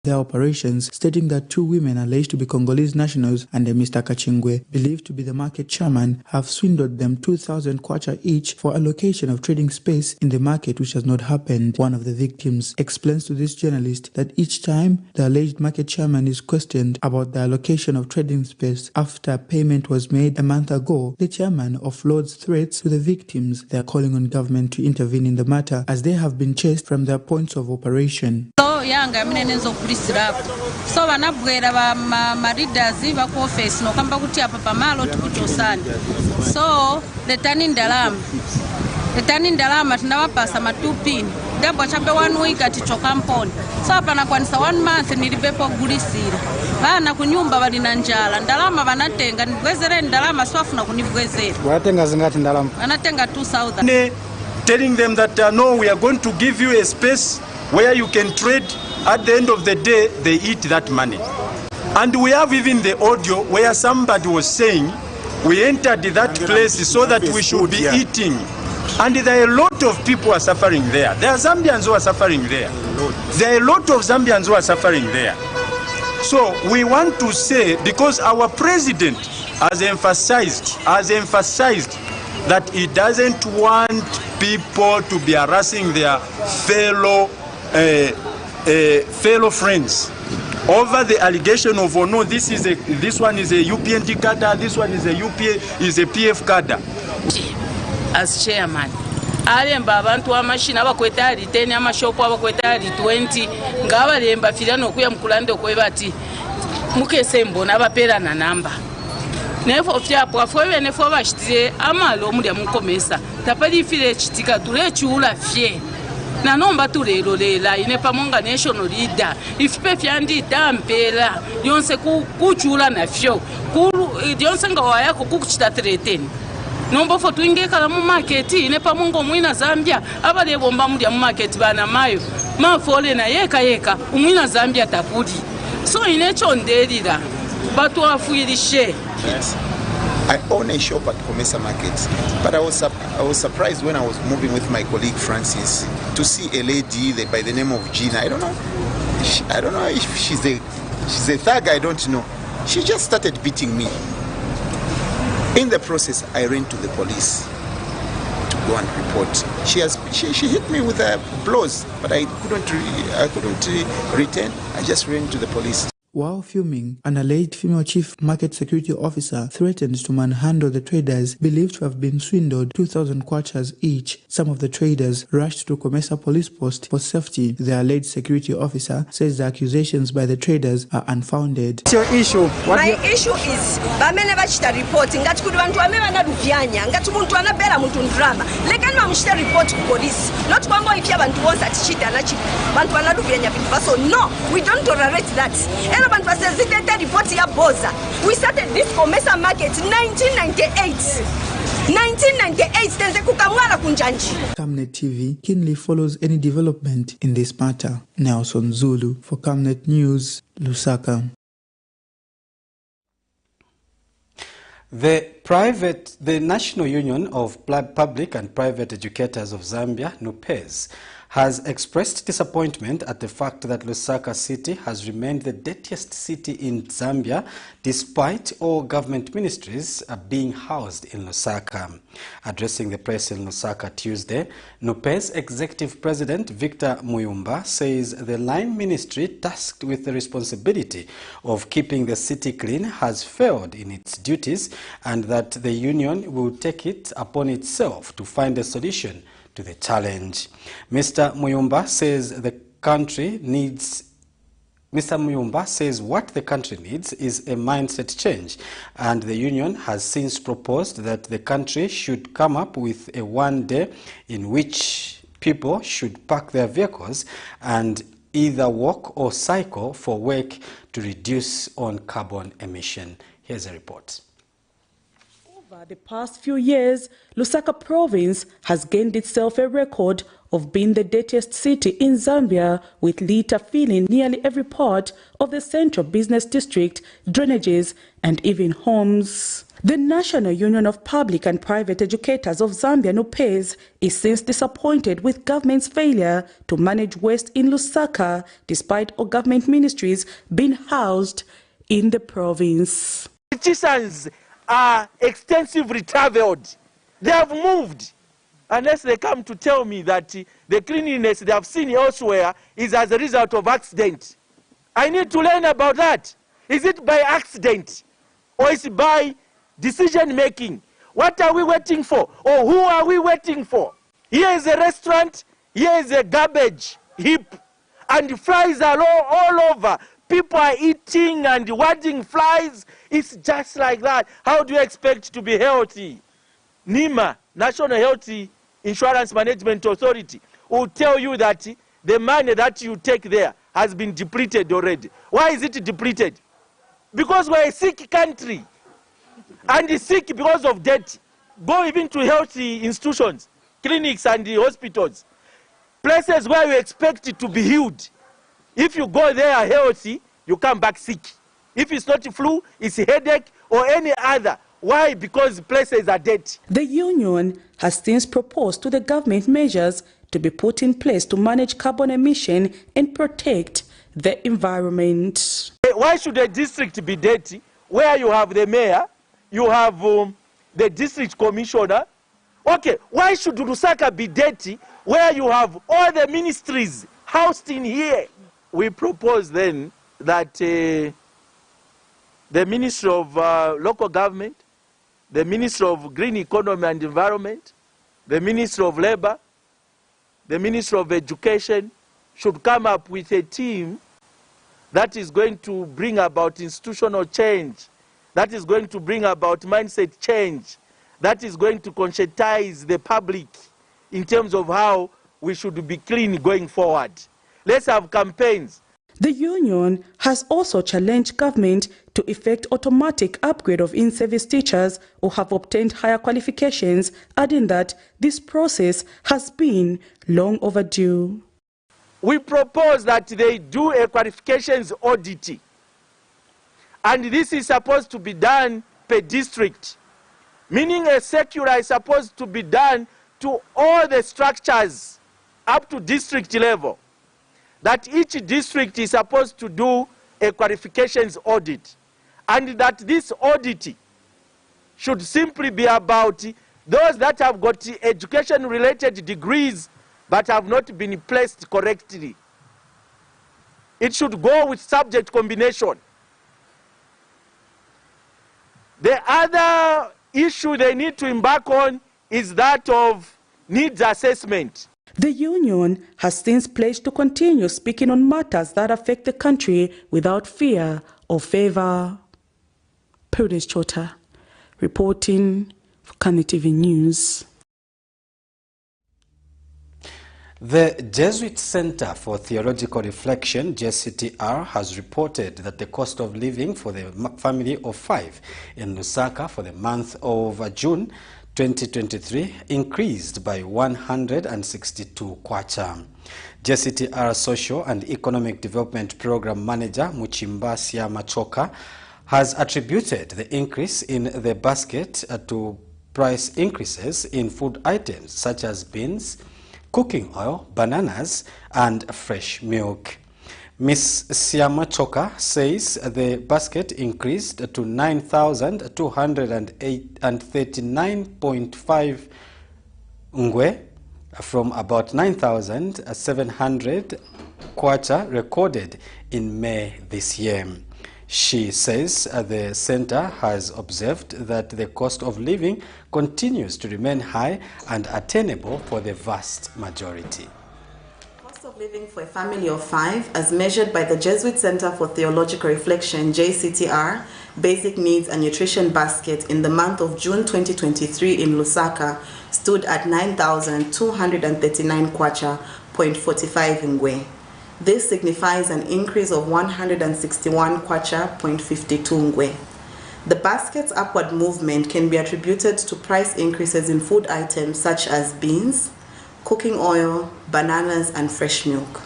their operations, stating that 2 women alleged to be Congolese nationals and a Mr. Kachingwe, believed to be the market chairman, have swindled them 2,000 kwacha each for allocation of trading space in the market, which has not happened. One of the victims explains to this journalist that each time the alleged market chairman is questioned about the allocation of trading space after payment was made a month ago, the chairman offloads threats to the victims. They are calling on government to intervene in the matter as they have been chased from their points of operation. So vanabwera maridazi vako office nokamba kuti apa pamalo tikutosani. So letani ndalama tinawapasa matupini ndabwa chabe 1 week atichoka mponi. So apa nakwanisa 1 month nilibepo gulisira vana kunyumba valina njala ndalama vanatenga nibwezere ndalama swafuna kunibwezera wanatenga zingati ndalama vanatenga 2,000 telling them that no, we are going to give you a space where you can trade. At the end of the day, they eat that money. And we have even the audio where somebody was saying, we entered that place so that we should be eating. And there are a lot of people who are suffering there. There are Zambians who are suffering there. There are a lot of Zambians who are suffering there. So we want to say, because our president has emphasized that he doesn't want people to be harassing their fellow friends over the allegation of, oh no, this one is a UPNT cadre, this one is a PF cadre. As chairman, alemba abantu amashina abakweta ali 10 amashopu abakweta ali 20 ngabalemba filano kuya mkulande okwebati mukese mbona abapera na namba nefo fyapo afwe nefo bashitire amalo omulya mukomesa tapali file chitika tule chula fye na nomba tulelo lela ine pamonga national leader ifipe fyandi dampela yonse kuchula na fyo yonse ngawa yako kukuchita threaten nomba fo tuingekala mu market ine pamonga mwina Zambia abale bomba mulya mu market bana mayo mafole na yeka umwina Zambia tapudi so ine chondelira batu afuilishe. Yes. I own a shop at Komesa Market, but I was surprised when I was moving with my colleague Francis to see a lady by the name of Gina. I don't know if she's a thug. I don't know. She just started beating me. In the process, I ran to the police to go and report. She hit me with blows, but I couldn't return. I just ran to the police. While filming, an alleged female chief market security officer threatened to manhandle the traders believed to have been swindled 2,000 kwachas each. Some of the traders rushed to Komesa police post for safety. The alleged security officer says the accusations by the traders are unfounded. What's your issue? My issue is bamene bachita report ngati kuti vantu vamene vanaruvyanya ngati muntu anabera muntu ndrama lekani vamuchita report ku police not kwamba ifya vantu vonse atichita na chipi vantu vanaruvyanya vintu vaso. No, we don't tolerate that. We started this Komesa Market 1998. 1998. Camnet TV keenly follows any development in this matter. Nelson Zulu for Camnet News, Lusaka. The National Union of Public and Private Educators of Zambia, NUPEZ, has expressed disappointment at the fact that Lusaka City has remained the dirtiest city in Zambia despite all government ministries being housed in Lusaka. Addressing the press in Lusaka Tuesday, NUPEZ Executive President Victor Muyumba says the line ministry tasked with the responsibility of keeping the city clean has failed in its duties and that the union will take it upon itself to find a solution to the challenge. Mr. Muyumba says what the country needs is a mindset change, and the union has since proposed that the country should come up with a one day in which people should park their vehicles and either walk or cycle for work to reduce on carbon emission. Here's a report. Over the past few years, Lusaka province has gained itself a record of being the dirtiest city in Zambia, with litter filling nearly every part of the central business district, drainages, and even homes. The National Union of Public and Private Educators of Zambia, NUPEZ, is since disappointed with government's failure to manage waste in Lusaka, despite all government ministries being housed in the province. Politicians are extensively traveled. They have moved, unless they come to tell me that the cleanliness they have seen elsewhere is as a result of accident. I need to learn about that. Is it by accident or is it by decision making? What are we waiting for, or who are we waiting for? Here is a restaurant, here is a garbage heap, and flies are all over. People are eating and watching flies. It's just like that. How do you expect to be healthy? NIMA, National Health Insurance Management Authority, will tell you that the money that you take there has been depleted already. Why is it depleted? Because we're a sick country. And sick because of debt. Go even to health institutions, clinics and hospitals, places where you expect it to be healed. If you go there healthy, you come back sick. If it's not flu, it's a headache or any other. Why? Because places are dead. The union has since proposed to the government measures to be put in place to manage carbon emission and protect the environment. Why should a district be dirty where you have the mayor, you have the district commissioner? Okay, why should Lusaka be dirty where you have all the ministries housed in here? We propose then that the Ministry of Local Government, the Ministry of Green Economy and Environment, the Ministry of Labor, the Ministry of Education should come up with a team that is going to bring about institutional change, that is going to bring about mindset change, that is going to conscientize the public in terms of how we should be clean going forward. Let's have campaigns. The union has also challenged government to effect automatic upgrade of in-service teachers who have obtained higher qualifications, adding that this process has been long overdue. We propose that they do a qualifications audit, and this is supposed to be done per district, meaning a circular is supposed to be done to all the structures up to district level, that each district is supposed to do a qualifications audit, and that this audit should simply be about those that have got education-related degrees but have not been placed correctly. It should go with subject combination. The other issue they need to embark on is that of needs assessment. The union has since pledged to continue speaking on matters that affect the country without fear or favor. Prudence Chota, reporting for Camnet TV News. The Jesuit Center for Theological Reflection, JCTR, has reported that the cost of living for the family of 5 in Lusaka for the month of June 2023 increased by 162 kwacha. JCTR Social and Economic Development Program Manager Muchimbasia Machoka has attributed the increase in the basket to price increases in food items such as beans, cooking oil, bananas, and fresh milk. Ms. Siamachoka says the basket increased to 9,239.5 ngwe from about 9,700 kwacha recorded in May this year. She says the center has observed that the cost of living continues to remain high and attainable for the vast majority. Cost of living for a family of 5, as measured by the Jesuit Center for Theological Reflection, JCTR, Basic Needs and Nutrition Basket in the month of June 2023 in Lusaka stood at 9,239 kwacha, 0.45 ngwe. This signifies an increase of 161 kwacha, 0.52 ngwe. The basket's upward movement can be attributed to price increases in food items such as beans, cooking oil, bananas, and fresh milk.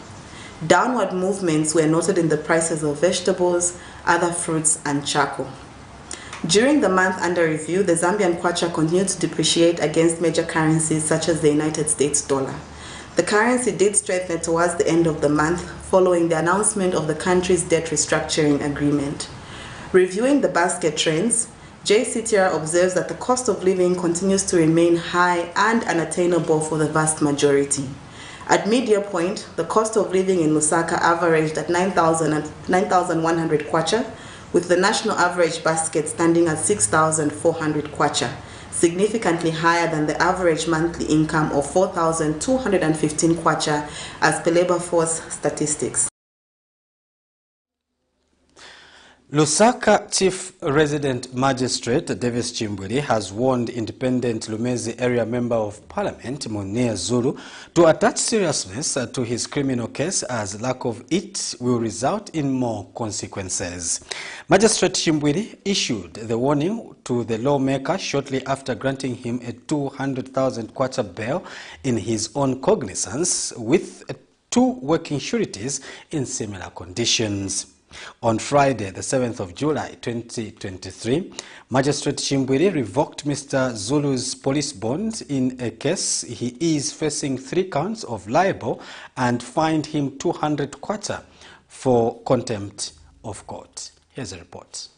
Downward movements were noted in the prices of vegetables, other fruits, and charcoal. During the month under review, the Zambian kwacha continued to depreciate against major currencies such as the United States dollar. The currency did strengthen towards the end of the month following the announcement of the country's debt restructuring agreement. Reviewing the basket trends, JCTR observes that the cost of living continues to remain high and unattainable for the vast majority. At mid-year point, the cost of living in Lusaka averaged at 9,100 kwacha, with the national average basket standing at 6,400 kwacha, significantly higher than the average monthly income of 4,215 kwacha as per labor force statistics. Lusaka Chief Resident Magistrate Davis Chimbwiri has warned independent Lumezi Area Member of Parliament Munia Zulu to attach seriousness to his criminal case, as lack of it will result in more consequences. Magistrate Chimbwiri issued the warning to the lawmaker shortly after granting him a 200,000 kwacha bail in his own cognizance, with 2 working sureties in similar conditions. On Friday, the 7th of July 2023, Magistrate Chimbwiri revoked Mr. Zulu's police bond in a case he is facing 3 counts of libel and fined him 200 kwacha for contempt of court. Here's a report.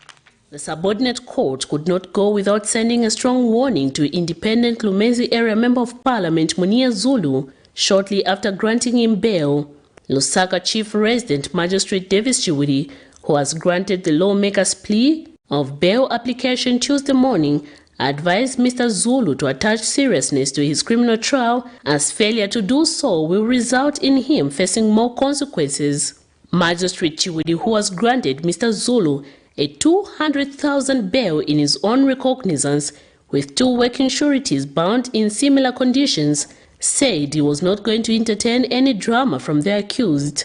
The subordinate court could not go without sending a strong warning to independent Lumezi Area Member of Parliament Munia Zulu shortly after granting him bail. Lusaka Chief Resident Magistrate Davis Chimbwiri, who has granted the lawmaker's plea of bail application Tuesday morning, advised Mr. Zulu to attach seriousness to his criminal trial, as failure to do so will result in him facing more consequences. Magistrate Chimbwiri, who has granted Mr. Zulu a 200,000 bail in his own recognizance, with 2 working sureties bound in similar conditions, said he was not going to entertain any drama from the accused.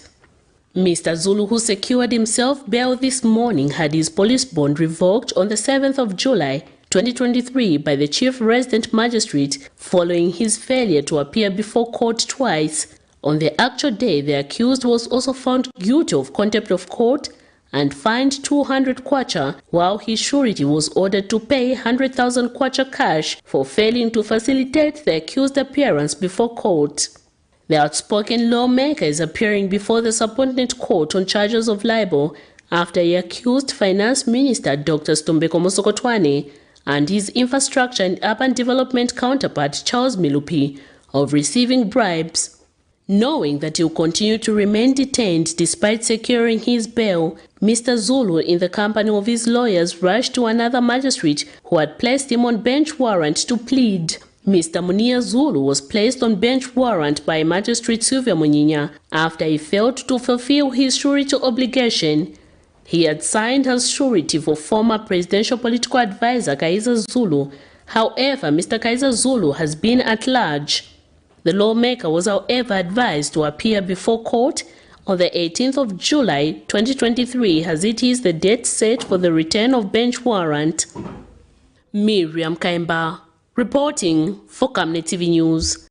Mr. Zulu, who secured himself bail this morning, had his police bond revoked on the 7th of July 2023 by the Chief Resident Magistrate following his failure to appear before court twice. On the actual day, the accused was also found guilty of contempt of court and fined 200 kwacha, while his surety was ordered to pay 100,000 kwacha cash for failing to facilitate the accused appearance before court. The outspoken lawmaker is appearing before the subordinate court on charges of libel after he accused Finance Minister Dr. Stombeko Mosokotwane and his Infrastructure and Urban Development counterpart Charles Milupi of receiving bribes. Knowing that he will continue to remain detained despite securing his bail, Mr. Zulu, in the company of his lawyers, rushed to another magistrate who had placed him on bench warrant to plead. Mr. Munia Zulu was placed on bench warrant by Magistrate Sylvia Munyinya after he failed to fulfill his surety obligation. He had signed as surety for former presidential political advisor Kaiza Zulu. However, Mr. Kaiza Zulu has been at large. The lawmaker was, however, advised to appear before court on the 18th of July 2023, as it is the date set for the return of bench warrant. Miriam Kaimba, reporting for Camnet TV News.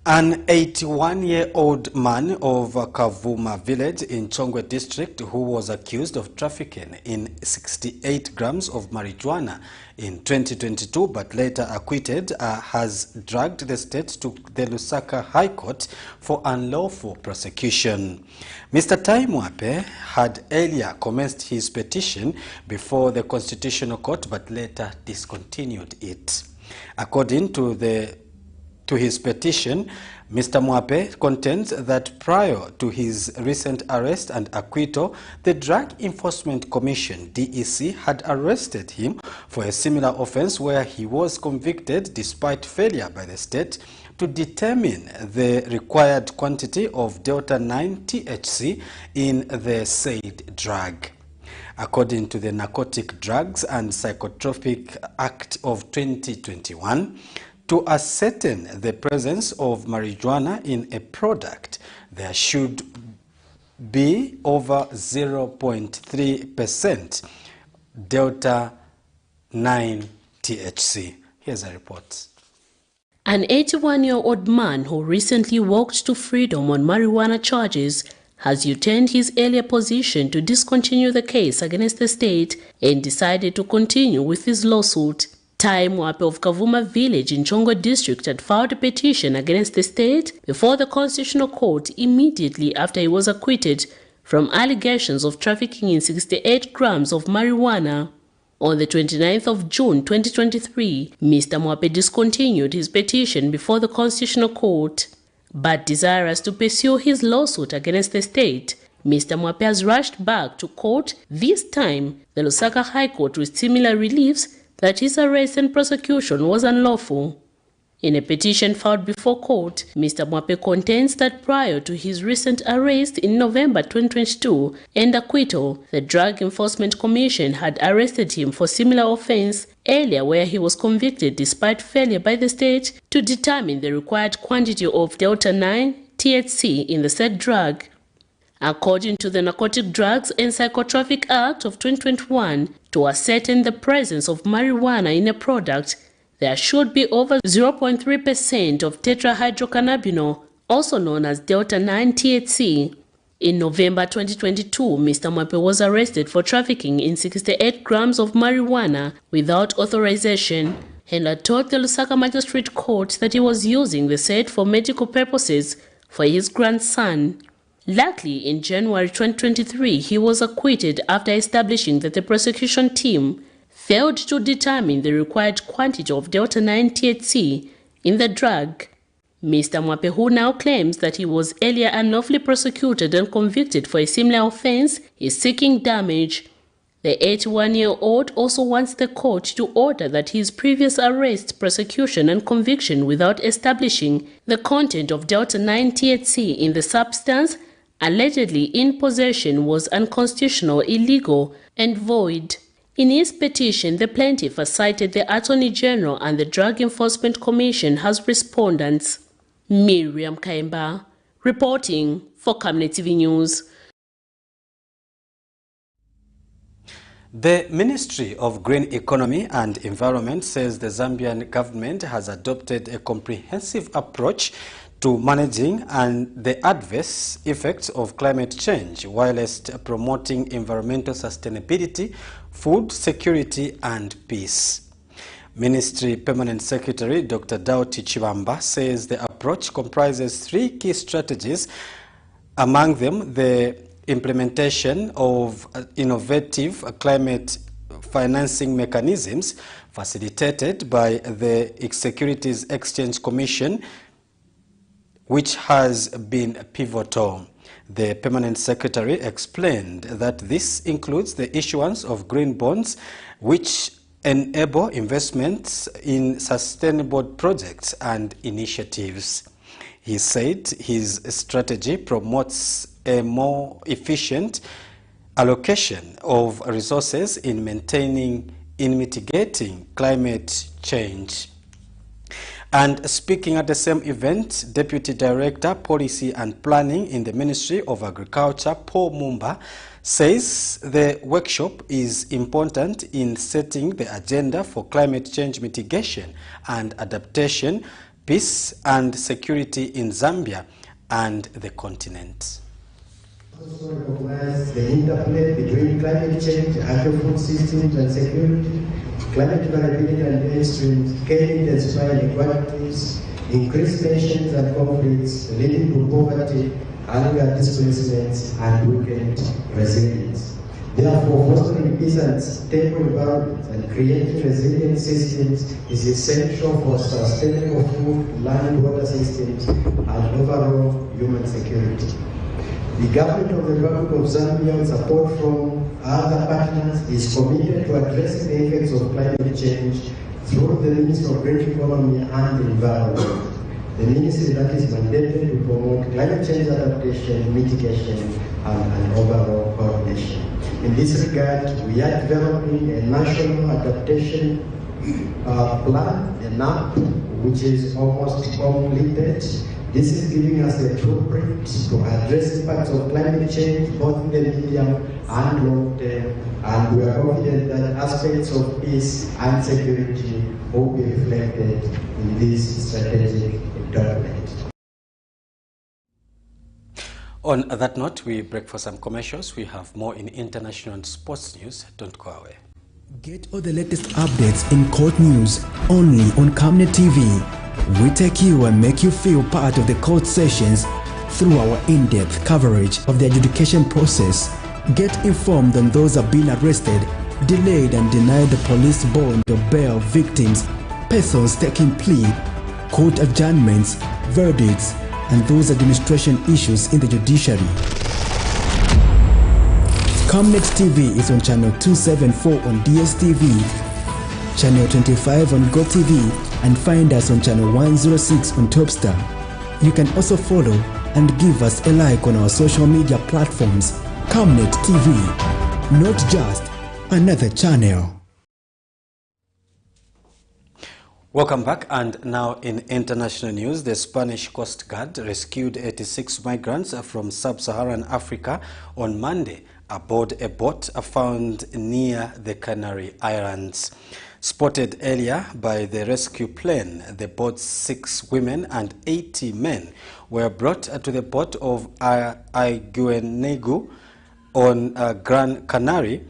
An 81-year-old man of Kavuma village in Chongwe district, who was accused of trafficking in 68 grams of marijuana in 2022 but later acquitted, has dragged the state to the Lusaka High Court for unlawful prosecution. Mr. Taimwape had earlier commenced his petition before the Constitutional Court but later discontinued it. According to his petition, Mr. Mwape contends that prior to his recent arrest and acquittal, the Drug Enforcement Commission, DEC, had arrested him for a similar offense where he was convicted despite failure by the state to determine the required quantity of Delta-9 THC in the said drug. According to the Narcotic Drugs and Psychotropic Act of 2021, to ascertain the presence of marijuana in a product, there should be over 0.3% Delta-9 THC. Here's a report. An 81-year-old man who recently walked to freedom on marijuana charges has retained his earlier position to discontinue the case against the state and decided to continue with his lawsuit. Tai Mwape of Kavuma village in Chongo district had filed a petition against the state before the Constitutional Court immediately after he was acquitted from allegations of trafficking in 68 grams of marijuana. On the 29th of June 2023, Mr. Mwape discontinued his petition before the Constitutional Court. But desirous to pursue his lawsuit against the state, Mr. Mwape has rushed back to court, this time the Lusaka High Court, with similar reliefs that his arrest and prosecution was unlawful. In a petition filed before court, Mr. Mwape contends that prior to his recent arrest in November 2022 and acquittal, the Drug Enforcement Commission had arrested him for similar offense earlier where he was convicted despite failure by the state to determine the required quantity of Delta-9 THC in the said drug. According to the Narcotic Drugs and Psychotropic Act of 2021, to ascertain the presence of marijuana in a product, there should be over 0.3% of tetrahydrocannabinol, also known as Delta-9 THC. In November 2022, Mr. Mwape was arrested for trafficking in 68 grams of marijuana without authorization and had told the Lusaka Magistrate Court that he was using the said for medical purposes for his grandson. Luckily, in January 2023, he was acquitted after establishing that the prosecution team failed to determine the required quantity of Delta-9 THC in the drug. Mr. Mwape, who now claims that he was earlier unlawfully prosecuted and convicted for a similar offense, is seeking damage. The 81-year-old also wants the court to order that his previous arrest, prosecution and conviction without establishing the content of Delta-9 THC in the substance allegedly in possession was unconstitutional, illegal and void. In his petition, the plaintiff has cited the Attorney General and the Drug Enforcement Commission as respondents. Miriam Kaimba, reporting for Camnet TV News. The Ministry of Green Economy and Environment says the Zambian government has adopted a comprehensive approach to managing the adverse effects of climate change whilst promoting environmental sustainability, food security and peace. Ministry Permanent Secretary Dr. Dauti Chibamba says the approach comprises 3 key strategies, among them the implementation of innovative climate financing mechanisms facilitated by the Securities Exchange Commission, which has been pivotal. The Permanent Secretary explained that this includes the issuance of green bonds, which enable investments in sustainable projects and initiatives. He said his strategy promotes a more efficient allocation of resources in mitigating climate change. And speaking at the same event, Deputy Director, Policy and Planning in the Ministry of Agriculture, Paul Mumba, says the workshop is important in setting the agenda for climate change mitigation and adaptation, peace and security in Zambia and the continent. Also recognize the interplay between climate change, agri-food systems and security, climate variability and mainstreams, intensifying inequalities, increased tensions and conflicts, leading to poverty, hunger, displacements, and weakened resilience. Therefore, fostering peace and stable environments and creating resilient systems is essential for sustainable food, land, water systems, and overall human security. The government of the Republic of Zambia, with support from other partners, is committed to addressing the effects of climate change through the Ministry of Green Economy and the Environment. The ministry that is mandated to promote climate change adaptation, mitigation, and overall coordination. In this regard, we are developing a national adaptation plan, a NAP, which is almost completed. This is giving us the blueprint to address impacts of climate change, both in the medium and long term, and we are confident that aspects of peace and security will be reflected in this strategic document. On that note, we break for some commercials. We have more in international and sports news. Don't go away. Get all the latest updates in court news only on Camnet TV. We take you and make you feel part of the court sessions through our in-depth coverage of the adjudication process. Get informed on those who have been arrested, delayed and denied the police bond or bail victims, persons taking plea, court adjournments, verdicts, and those administration issues in the judiciary. Camnet TV is on channel 274 on DSTV, channel 25 on GoTV, and find us on channel 106 on Topstar. You can also follow and give us a like on our social media platforms. Camnet TV, not just another channel. Welcome back, and now in international news, the Spanish Coast Guard rescued 86 migrants from sub-Saharan Africa on Monday aboard a boat found near the Canary Islands. Spotted earlier by the rescue plane, the boat's 6 women and 80 men were brought to the port of Aiguenegu on Gran Canaria,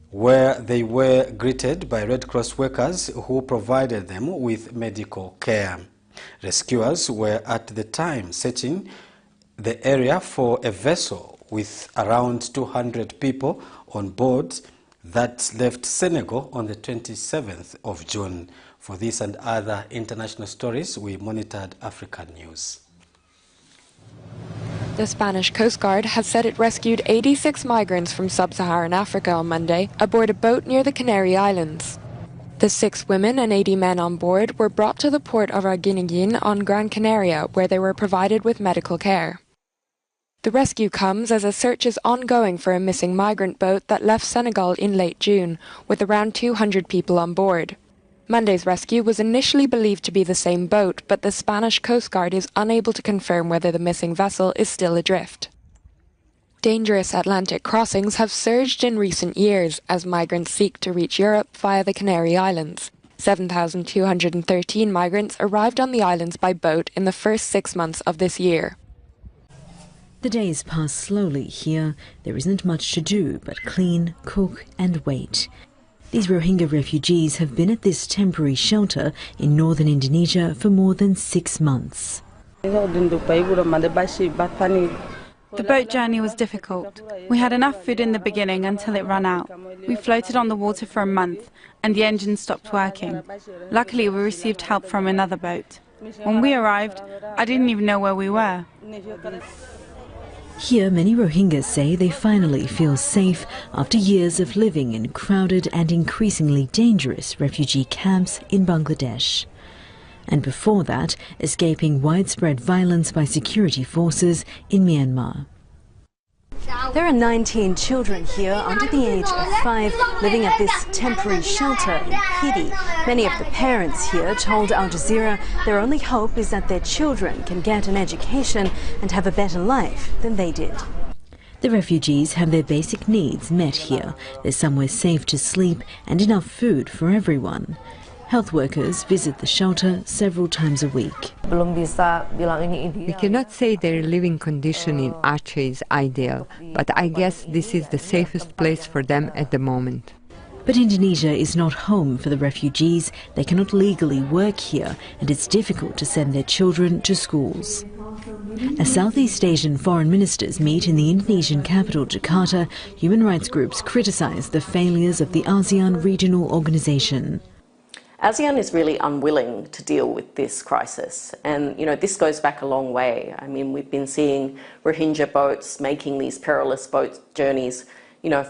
where they were greeted by Red Cross workers who provided them with medical care. Rescuers were at the time searching the area for a vessel with around 200 people on board that left Senegal on the 27th of June. For this and other international stories, we monitored African news. The Spanish Coast Guard has said it rescued 86 migrants from sub-Saharan Africa on Monday aboard a boat near the Canary Islands. The 6 women and 80 men on board were brought to the port of Aiguenegu on Gran Canaria, where they were provided with medical care. The rescue comes as a search is ongoing for a missing migrant boat that left Senegal in late June, with around 200 people on board. Monday's rescue was initially believed to be the same boat, but the Spanish Coast Guard is unable to confirm whether the missing vessel is still adrift. Dangerous Atlantic crossings have surged in recent years as migrants seek to reach Europe via the Canary Islands. 7,213 migrants arrived on the islands by boat in the first 6 months of this year. The days pass slowly here. There isn't much to do but clean, cook and wait. These Rohingya refugees have been at this temporary shelter in northern Indonesia for more than 6 months. The boat journey was difficult. We had enough food in the beginning until it ran out. We floated on the water for a month and the engine stopped working. Luckily, we received help from another boat. When we arrived, I didn't even know where we were. Here, many Rohingyas say they finally feel safe after years of living in crowded and increasingly dangerous refugee camps in Bangladesh. And before that, escaping widespread violence by security forces in Myanmar. There are 19 children here under the age of 5 living at this temporary shelter in Pidi. Many of the parents here told Al Jazeera their only hope is that their children can get an education and have a better life than they did. The refugees have their basic needs met here. There's somewhere safe to sleep and enough food for everyone. Health workers visit the shelter several times a week. We cannot say their living condition in Aceh is ideal, but I guess this is the safest place for them at the moment. But Indonesia is not home for the refugees. They cannot legally work here, and it's difficult to send their children to schools. As Southeast Asian foreign ministers meet in the Indonesian capital, Jakarta, human rights groups criticize the failures of the ASEAN regional organization. ASEAN is really unwilling to deal with this crisis, and this goes back a long way. I mean, we've been seeing Rohingya boats making these perilous boat journeys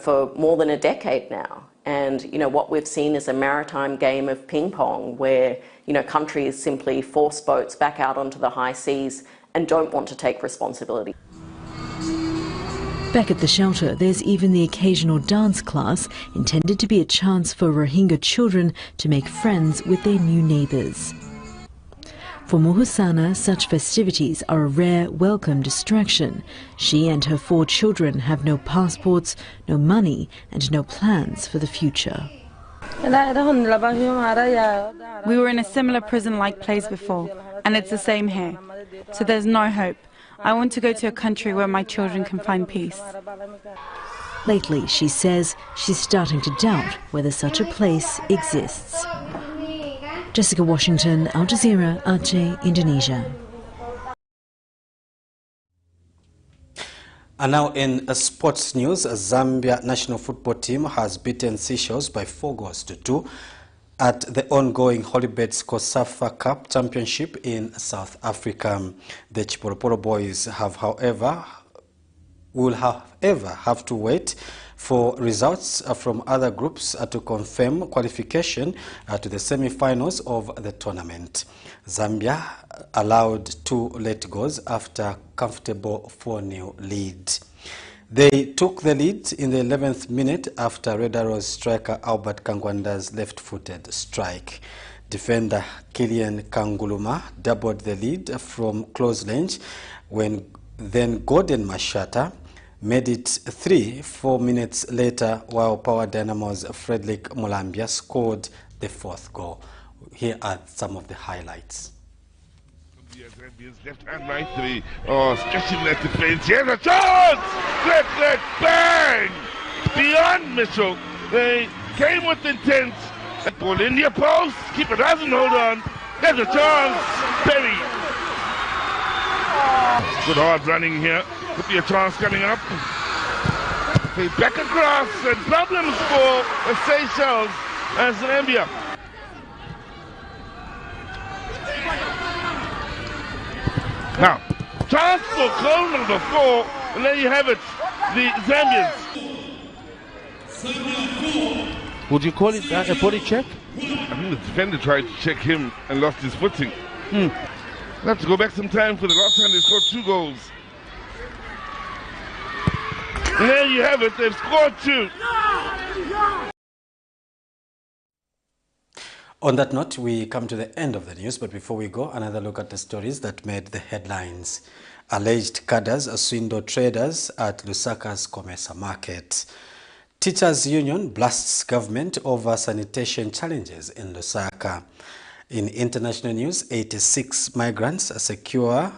for more than a decade now, and what we've seen is a maritime game of ping pong where countries simply force boats back out onto the high seas and don't want to take responsibility. Back at the shelter, there's even the occasional dance class intended to be a chance for Rohingya children to make friends with their new neighbours. For Muhusana, such festivities are a rare, welcome distraction. She and her 4 children have no passports, no money, and no plans for the future. We were in a similar prison-like place before, and it's the same here. So there's no hope. I want to go to a country where my children can find peace. Lately, she says, she's starting to doubt whether such a place exists. Jessica Washington, Al Jazeera, Aceh, Indonesia. And now in sports news, Zambia national football team has beaten Seychelles by 4-2 at the ongoing Holibets COSAFA Cup Championship in South Africa. The Chiporoporo boys will have to wait for results from other groups to confirm qualification to the semi-finals of the tournament. Zambia allowed 2 late goals after a comfortable 4-0 lead. They took the lead in the 11th minute after Red Arrows striker Albert Kangwanda's left-footed strike. Defender Kilian Kanguluma doubled the lead from close range when then Gordon Mashata made it 4 minutes later, while Power Dynamo's Frederick Mulambia scored the 4th goal. Here are some of the highlights. Left and right, stretching that defense. Here's a chance! Let bang! Beyond Mitchell. They came with intent. That ball in your post. Keeper doesn't hold on. There's a chance. Perry. Good hard running here. Could be a chance coming up. They back across and problems for the Seychelles and Zambia. Now, chance for goal number 4, and there you have it, the Zambians. Would you call it a body check? I think the defender tried to check him and lost his footing. We'll have to go back some time for the last time they scored 2 goals. And there you have it, they've scored 2. On that note, we come to the end of the news, but before we go, another look at the stories that made the headlines. Alleged cadres swindle traders at Lusaka's Comesa market. Teachers Union blasts government over sanitation challenges in Lusaka. In international news, 86 migrants are secured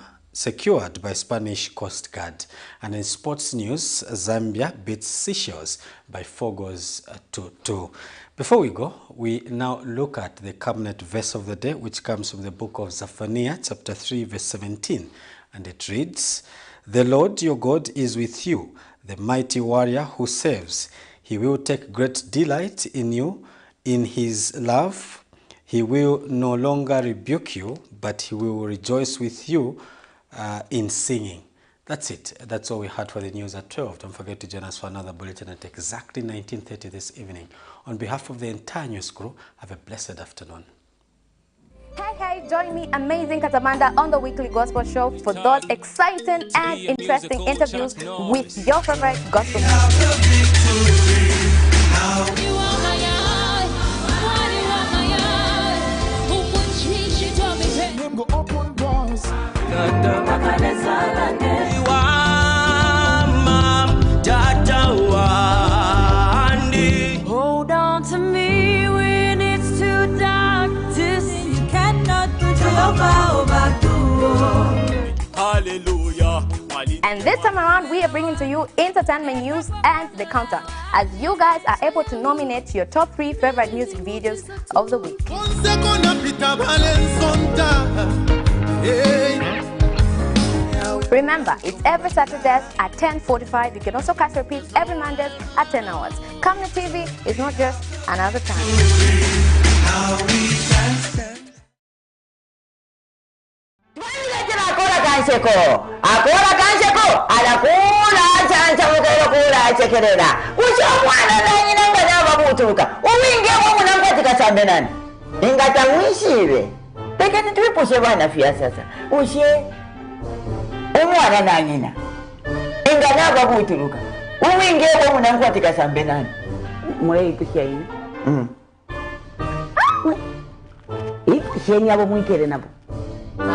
by Spanish Coast Guard. And in sports news, Zambia beats Seychelles by 4-2. Before we go, we now look at the Camnet verse of the day, which comes from the book of Zephaniah, chapter 3, verse 17. And it reads, "The Lord your God is with you, the mighty warrior who saves. He will take great delight in you, in his love. He will no longer rebuke you, but he will rejoice with you in singing." That's it. That's all we had for the news at 12. Don't forget to join us for another bulletin at exactly 19:30 this evening. On behalf of the entire news crew, have a blessed afternoon. Hey, join me, Amazing Katamanda, on the weekly gospel show for those exciting and interesting interviews with your favorite gospel Hold on to me when it's too dark to see. You cannot put your power back to war. Hallelujah. And this time around, we are bringing to you entertainment news and the countdown, as you guys are able to nominate your top 3 favorite music videos of the week. Remember, it's every Saturday at 10:45. You can also catch repeats every Monday at 10 hours. Camnet TV is not just another time. Umwana na nyina ingana babuturuka uwinge wo munankwatira sambe nani mwe ikushya ina ikushenya abo mwikere nabo It's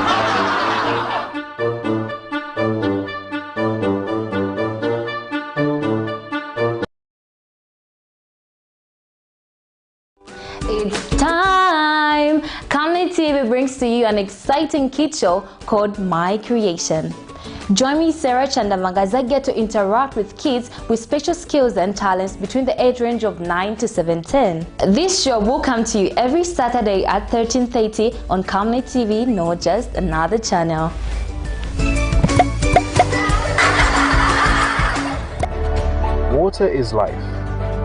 time! Camnet TV brings to you an exciting kid show called My Creation. Join me, Sarah Chandamagazagia, to interact with kids with special skills and talents between the age range of 9 to 17. This show will come to you every Saturday at 13:30 on Camnet TV, not just another channel. Water is life.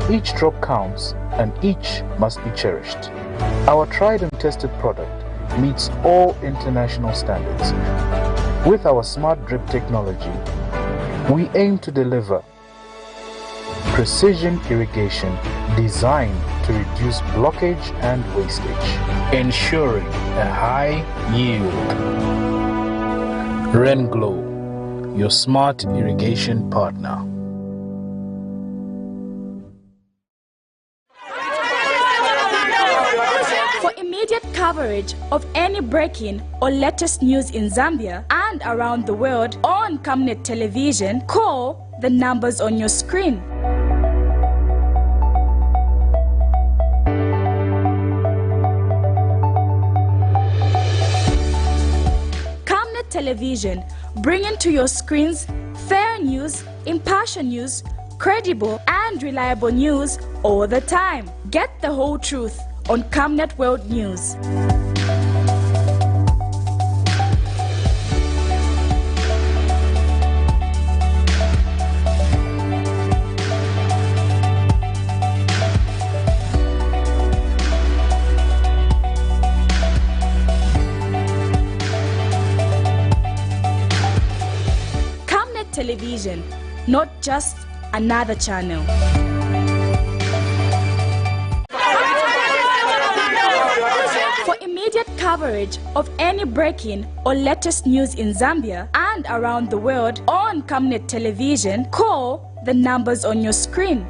Each drop counts and each must be cherished. Our tried and tested product meets all international standards. With our smart drip technology, we aim to deliver precision irrigation designed to reduce blockage and wastage, ensuring a high yield. Renglow, your smart irrigation partner. For immediate coverage of any breaking or latest news in Zambia and around the world on Camnet Television, call the numbers on your screen. Camnet Television, bringing to your screens fair news, impartial news, credible and reliable news all the time. Get the whole truth on Camnet World News. Camnet Television, not just another channel. For immediate coverage of any breaking or latest news in Zambia and around the world on Camnet Television, call the numbers on your screen.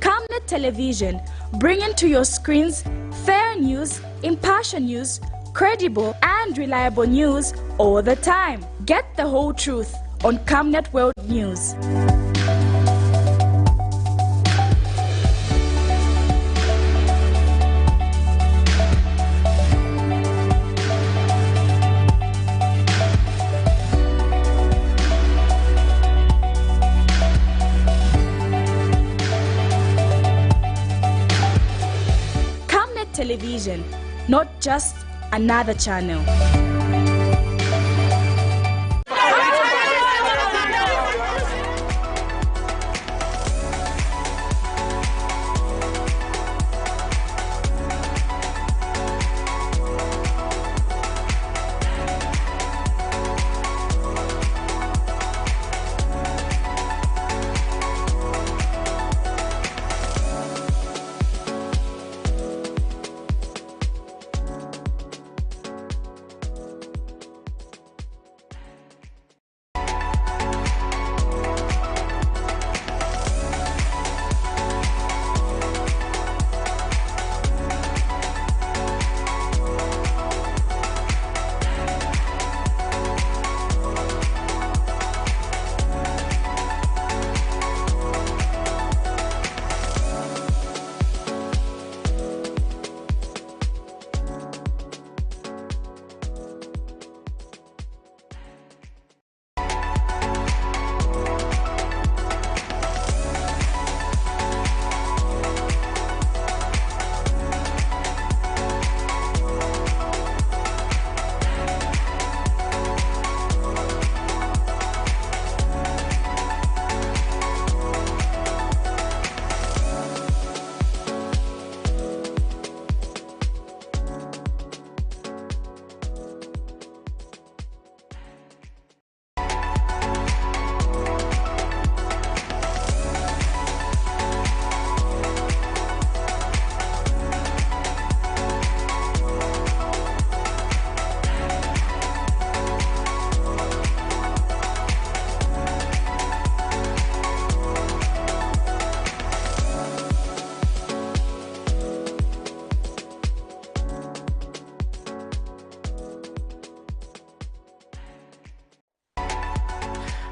Camnet Television, bringing to your screens fair news, impartial news, credible and reliable news all the time. Get the whole truth on Camnet World News. Camnet Television, not just another channel.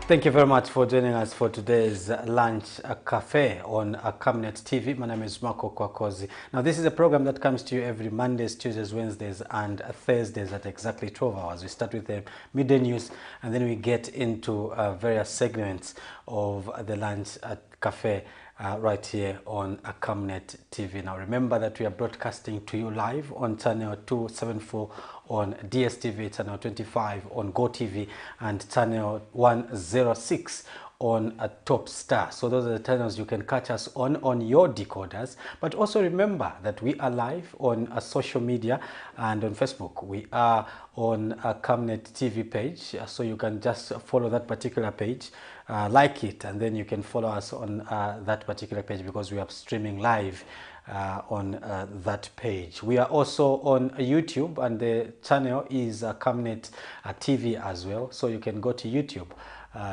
Thank you very much for joining us for today's lunch cafe on Camnet TV. My name is Marco Kwakozi. Now, this is a program that comes to you every Mondays, Tuesdays, Wednesdays, and Thursdays at exactly 12 hours. We start with the midday news, and then we get into various segments of the lunch cafe right here on Camnet TV. Now, remember that we are broadcasting to you live on channel 274 on DSTV, channel 25 on GoTV, and channel 106 on a Top Star. So those are the channels you can catch us on your decoders. But also remember that we are live on social media and on Facebook. We are on a Camnet TV page, so you can just follow that particular page, like it, and then you can follow us on that particular page, because we are streaming live on that page. We are also on YouTube, and the channel is Camnet TV as well, so you can go to YouTube.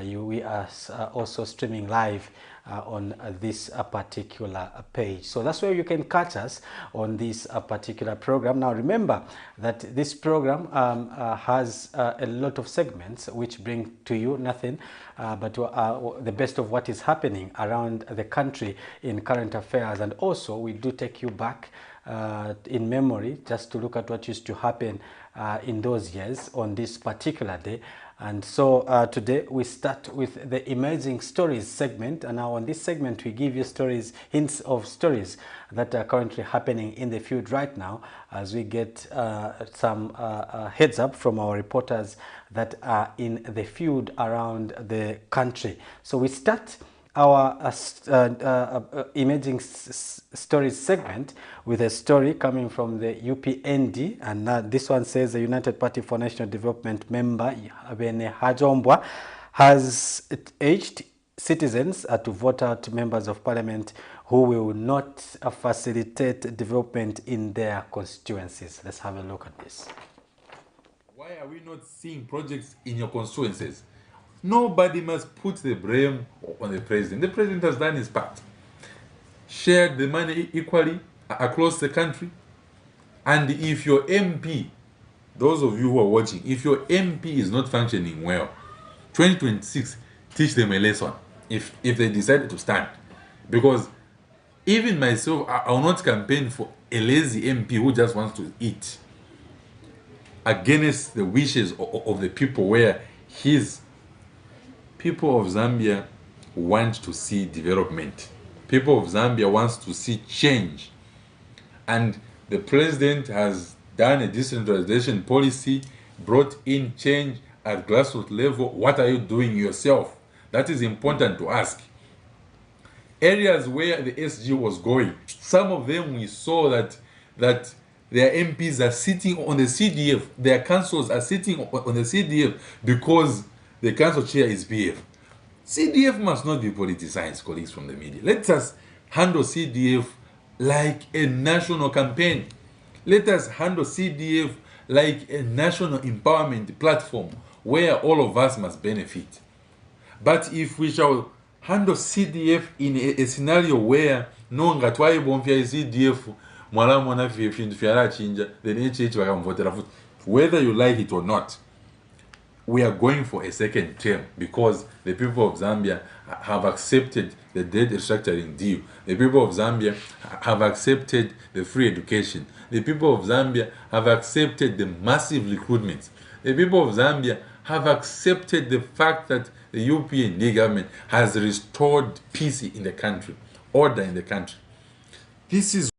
We are also streaming live on this particular page, so that's where you can catch us on this particular program. Now remember that this program has a lot of segments which bring to you nothing but the best of what is happening around the country in current affairs, and also we do take you back in memory just to look at what used to happen in those years on this particular day. And so today we start with the Emerging Stories segment, and now on this segment we give you stories, hints of stories that are currently happening in the field right now, as we get some heads up from our reporters that are in the field around the country. So we start our Emerging Stories segment with a story coming from the UPND, and this one says the United Party for National Development member Bene Hajombwa has urged citizens to vote out members of parliament who will not facilitate development in their constituencies. Let's have a look at this. Why are we not seeing projects in your constituencies? Nobody must put the blame on the president. The president has done his part. Shared the money equally across the country. And if your MP, those of you who are watching, if your MP is not functioning well, 2026, teach them a lesson if they decide to stand. Because even myself, I will not campaign for a lazy MP who just wants to eat against the wishes of the people, where his people of Zambia want to see development. People of Zambia want to see change. And the president has done a decentralization policy, brought in change at grassroots level. What are you doing yourself? That is important to ask. Areas where the SG was going, some of them we saw that their MPs are sitting on the CDF, their councils are sitting on the CDF because the council chair is PF. CDF must not be politicized, colleagues from the media. Let us handle CDF like a national campaign. Let us handle CDF like a national empowerment platform where all of us must benefit. But if we shall handle CDF in a scenario where no ngatwaye bomfya CDF mwala mwana fintu fyala chinja, then HH wakamvotera futi, whether you like it or not, we are going for a second term because the people of Zambia have accepted the debt restructuring deal. The people of Zambia have accepted the free education. The people of Zambia have accepted the massive recruitments. The people of Zambia have accepted the fact that the UPND government has restored peace in the country, order in the country. This is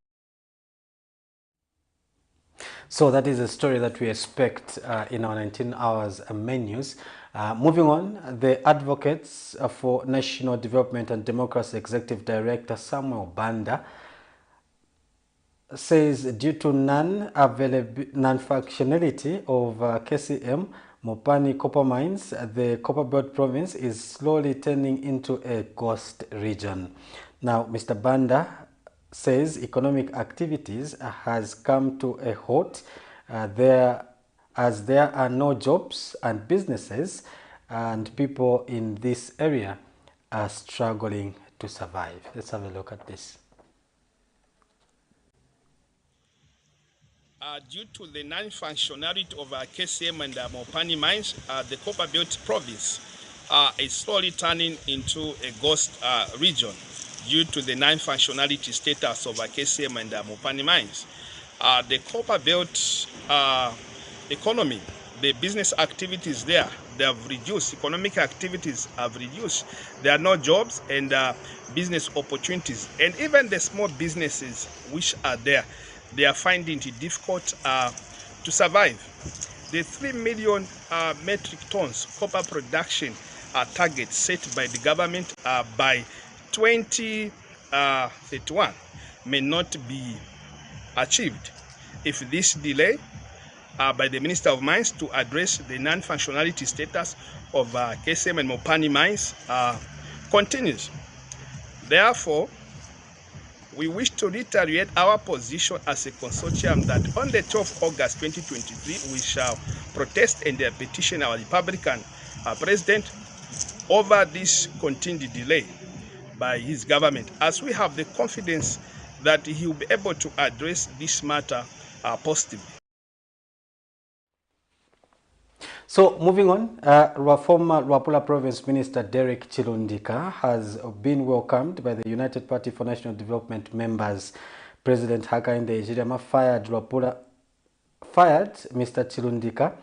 So that is a story that we expect in our 19 hours menus. Moving on, the Advocates for National Development and Democracy Executive Director Samuel Banda says due to non-functionality of KCM Mopani copper mines, the Copper Belt province is slowly turning into a ghost region. Now, Mr. Banda says economic activities has come to a halt there are no jobs and businesses, and people in this area are struggling to survive. Let's have a look at this. Due to the non-functionality of KCM and Mopani mines, the Copper Belt province is slowly turning into a ghost region due to the non-functionality status of KCM and Mopani mines. The copper belt economy, the business activities there, they have reduced. Economic activities have reduced. There are no jobs and business opportunities. And even the small businesses which are there, they are finding it difficult to survive. The 3 million metric tons copper production target set by the government by 2031 may not be achieved if this delay by the Minister of Mines to address the non-functionality status of KCM and Mopani mines continues. Therefore, we wish to reiterate our position as a consortium that on the 12th of August 2023, we shall protest and petition our Republican President over this continued delay by his government, as we have the confidence that he will be able to address this matter positively. So moving on, former Luapula Province Minister Derek Chilundika has been welcomed by the United Party for National Development members. President Hakainde Hichilema fired Mr. Chilundika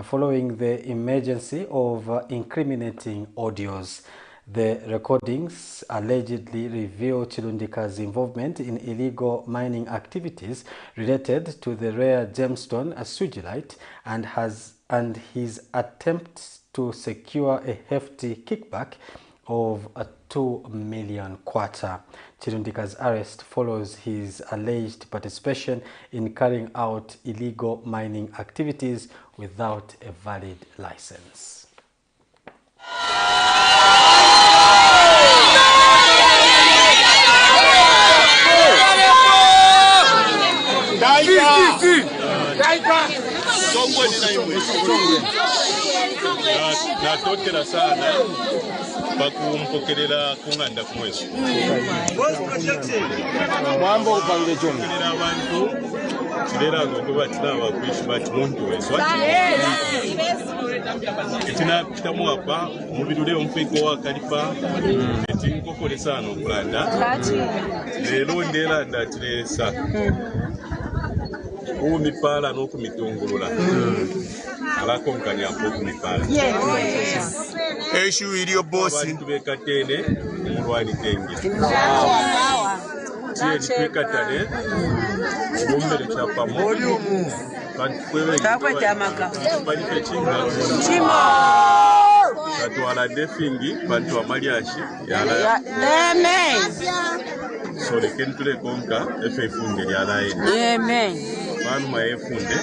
following the emergency of incriminating audios. The recordings allegedly reveal Chilundika's involvement in illegal mining activities related to the rare gemstone sugilite and his attempt to secure a hefty kickback of a 2 million kwacha. Chilundika's arrest follows his alleged participation in carrying out illegal mining activities without a valid license. Natotera sana bakumpokerera kunganda kumweso mwambo upange chongo abantu kirera ngo batina bakwishi bati muntu weso etina kitamu apa mubirule ompeko wa kalipa etinko kolesana okulanda lero ndera ndatiresa umipala n'okumitungulula alakonkanya kumipala eshu iliyo bosi abantu bekatene mulwani kenge tiye twekatane mumbere chapa mo bantu kwebe takwetamaga banike chinga chimo atwala defingi bantu amaliashi yala amen so lekentule konka efunge yala amen Manu maefunde,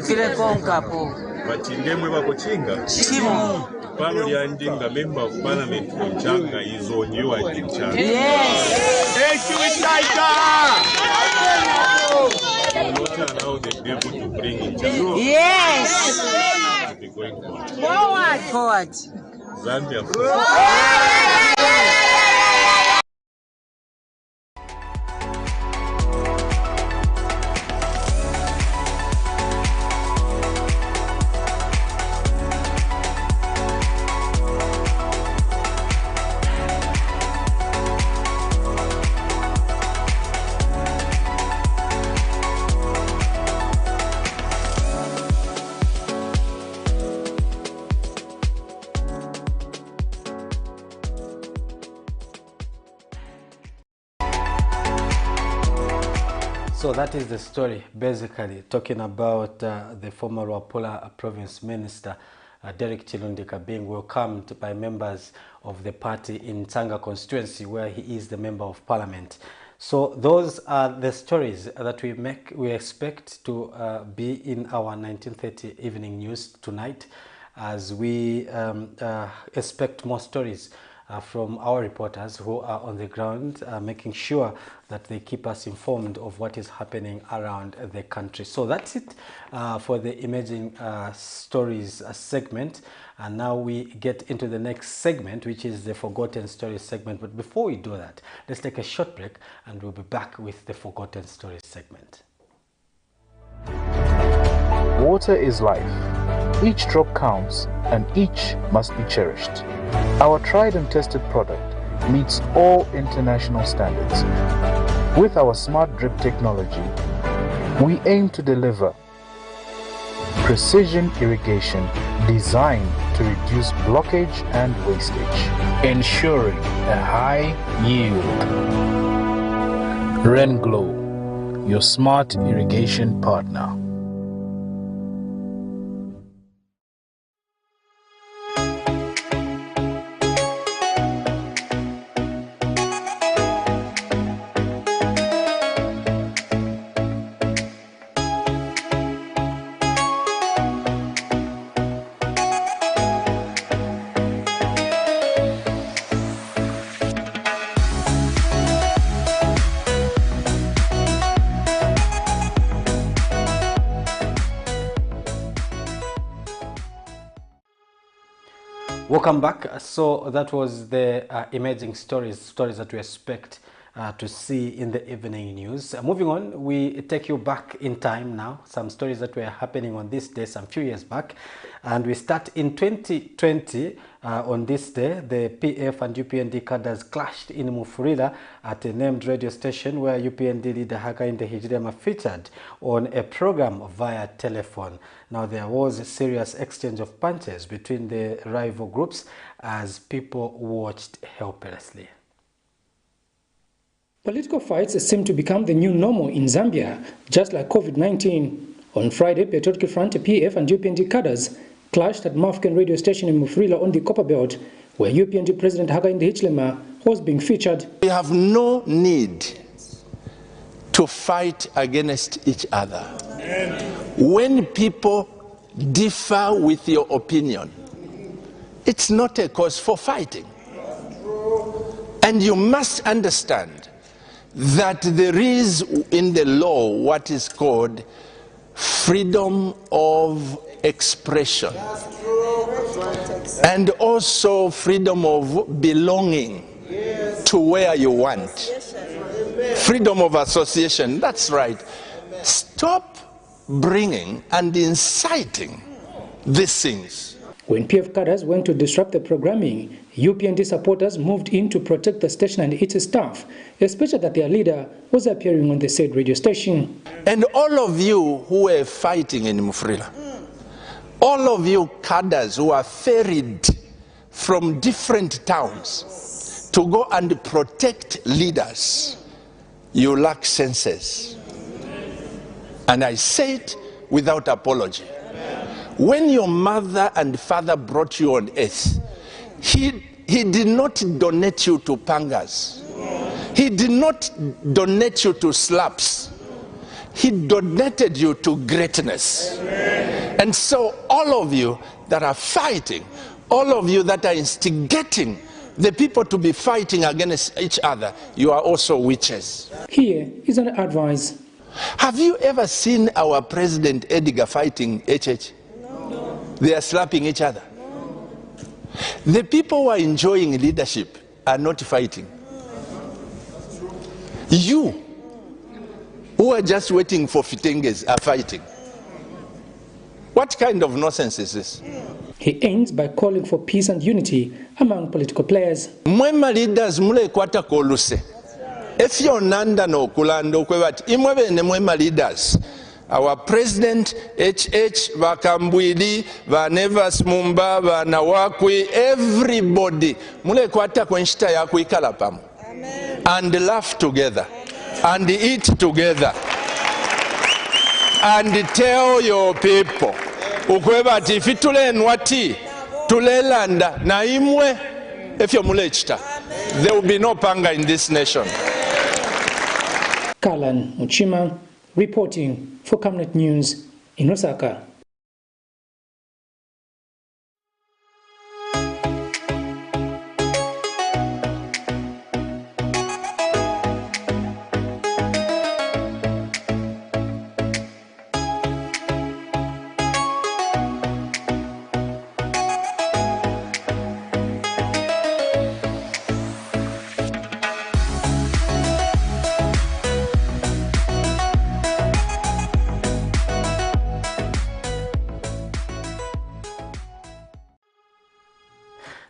kile konka po. Bachindemwe bakochinga. Chimo. Pano lyandinga member of parliament Changa is on you at Changa. Yes. Not allow the devil to bring in Changa. Yes. To be going forward. Forward. Zambia forward. So that is the story, basically talking about the former Luapula Province Minister Derek Chilundika being welcomed by members of the party in Tanga constituency, where he is the member of parliament. So those are the stories that we expect to be in our 1930 evening news tonight, as we expect more stories from our reporters who are on the ground, making sure that they keep us informed of what is happening around the country. So that's it for the Emerging Stories segment. And now we get into the next segment, which is the Forgotten Stories segment. But before we do that, let's take a short break and we'll be back with the Forgotten Stories segment. Water is life. Each drop counts and each must be cherished. Our tried and tested product meets all international standards. With our smart drip technology, we aim to deliver precision irrigation designed to reduce blockage and wastage, ensuring a high yield. Rain Glow, your smart irrigation partner. Welcome back. So that was the emerging stories that we expect to see in the evening news. Moving on, we take you back in time now, some stories that were happening on this day some few years back. And we start in 2020. On this day, the PF and UPND cadres clashed in Mufulira at a named radio station where UPND leader Hakainde Hichilema featured on a program via telephone. Now, there was a serious exchange of punches between the rival groups as people watched helplessly. Political fights seem to become the new normal in Zambia, just like COVID-19. On Friday, Patriotic Front, PF and UPND cadres clashed at Mafekan radio station in Mufulira on the Copperbelt, where UPND President Hakainde Hichilema was being featured. We have no need to fight against each other. When people differ with your opinion, it's not a cause for fighting. And you must understand that there is in the law what is called freedom of expression and also freedom of belonging to where you want. Freedom of association, that's right. Stop bringing and inciting these things. When PF cadres went to disrupt the programming, UPND supporters moved in to protect the station and its staff, especially that their leader was appearing on the said radio station. And all of you who were fighting in Mufulira, all of you cadres who are ferried from different towns to go and protect leaders, you lack senses. And I say it without apology. When your mother and father brought you on earth, he did not donate you to pangas. He did not donate you to slaps. He donated you to greatness. And so all of you that are fighting, all of you that are instigating the people to be fighting against each other, you are also witches. Here is an advice. Have you ever seen our President Edgar fighting HH? They are slapping each other. The people who are enjoying leadership are not fighting. You, who are just waiting for Fitenges, are fighting. What kind of nonsense is this? He ends by calling for peace and unity among political players. Mwema leaders mule kwata koluse. If you're nanda no kulando kwewat, imwebe ne mwema leaders. Our President, HH, Vakambwili, Vanevas Mumba, Vanawakwi, everybody, mule kwata kwenshita ya kuikala pamu. And laugh together, and eat together, and tell your people, ukwebati fitule nwati, tulelanda, na imwe, if you're mule chita, there will be no panga in this nation. Kalan Muchima reporting for Camnet News in Osaka.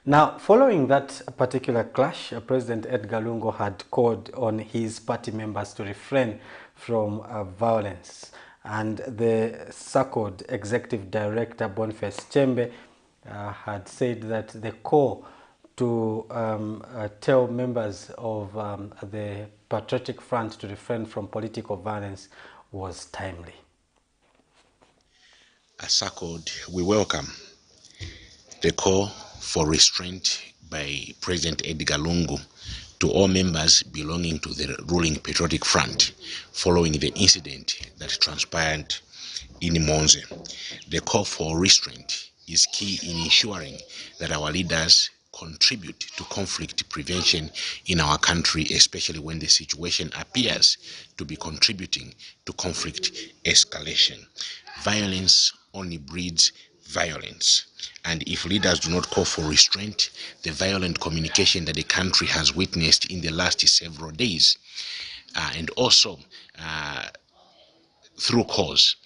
Now, following that particular clash, President Edgar Lungu had called on his party members to refrain from violence. And the SACOD Executive Director Boniface Chembe had said that the call to tell members of the Patriotic Front to refrain from political violence was timely. As SACOD, we welcome the call for restraint by President Edgar Lungu to all members belonging to the ruling Patriotic Front following the incident that transpired in Monze. The call for restraint is key in ensuring that our leaders contribute to conflict prevention in our country, especially when the situation appears to be contributing to conflict escalation. Violence only breeds violence. And if leaders do not call for restraint, the violent communication that the country has witnessed in the last several days, and also through calls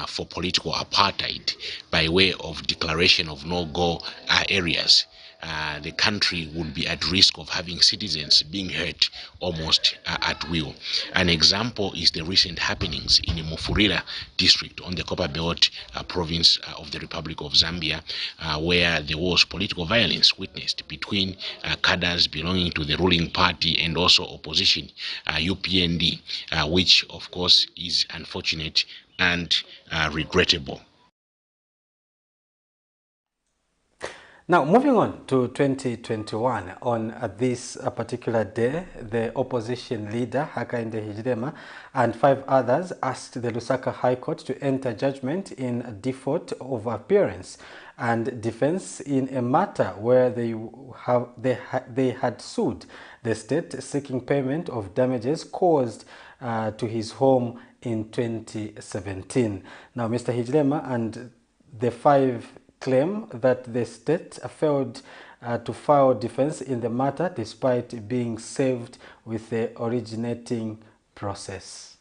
for political apartheid by way of declaration of no-go areas, the country would be at risk of having citizens being hurt almost at will. An example is the recent happenings in the Mufulira district on the Copper Belt province of the Republic of Zambia, where there was political violence witnessed between cadres belonging to the ruling party and also opposition, UPND, which of course is unfortunate and regrettable. Now, moving on to 2021, on this particular day, the opposition leader, Hakainde Hichilema, and 5 others asked the Lusaka High Court to enter judgment in default of appearance and defense in a matter where they had sued the state seeking payment of damages caused to his home in 2017. Now, Mr. Hichilema and the 5 claim that the state failed to file defense in the matter despite being served with the originating process.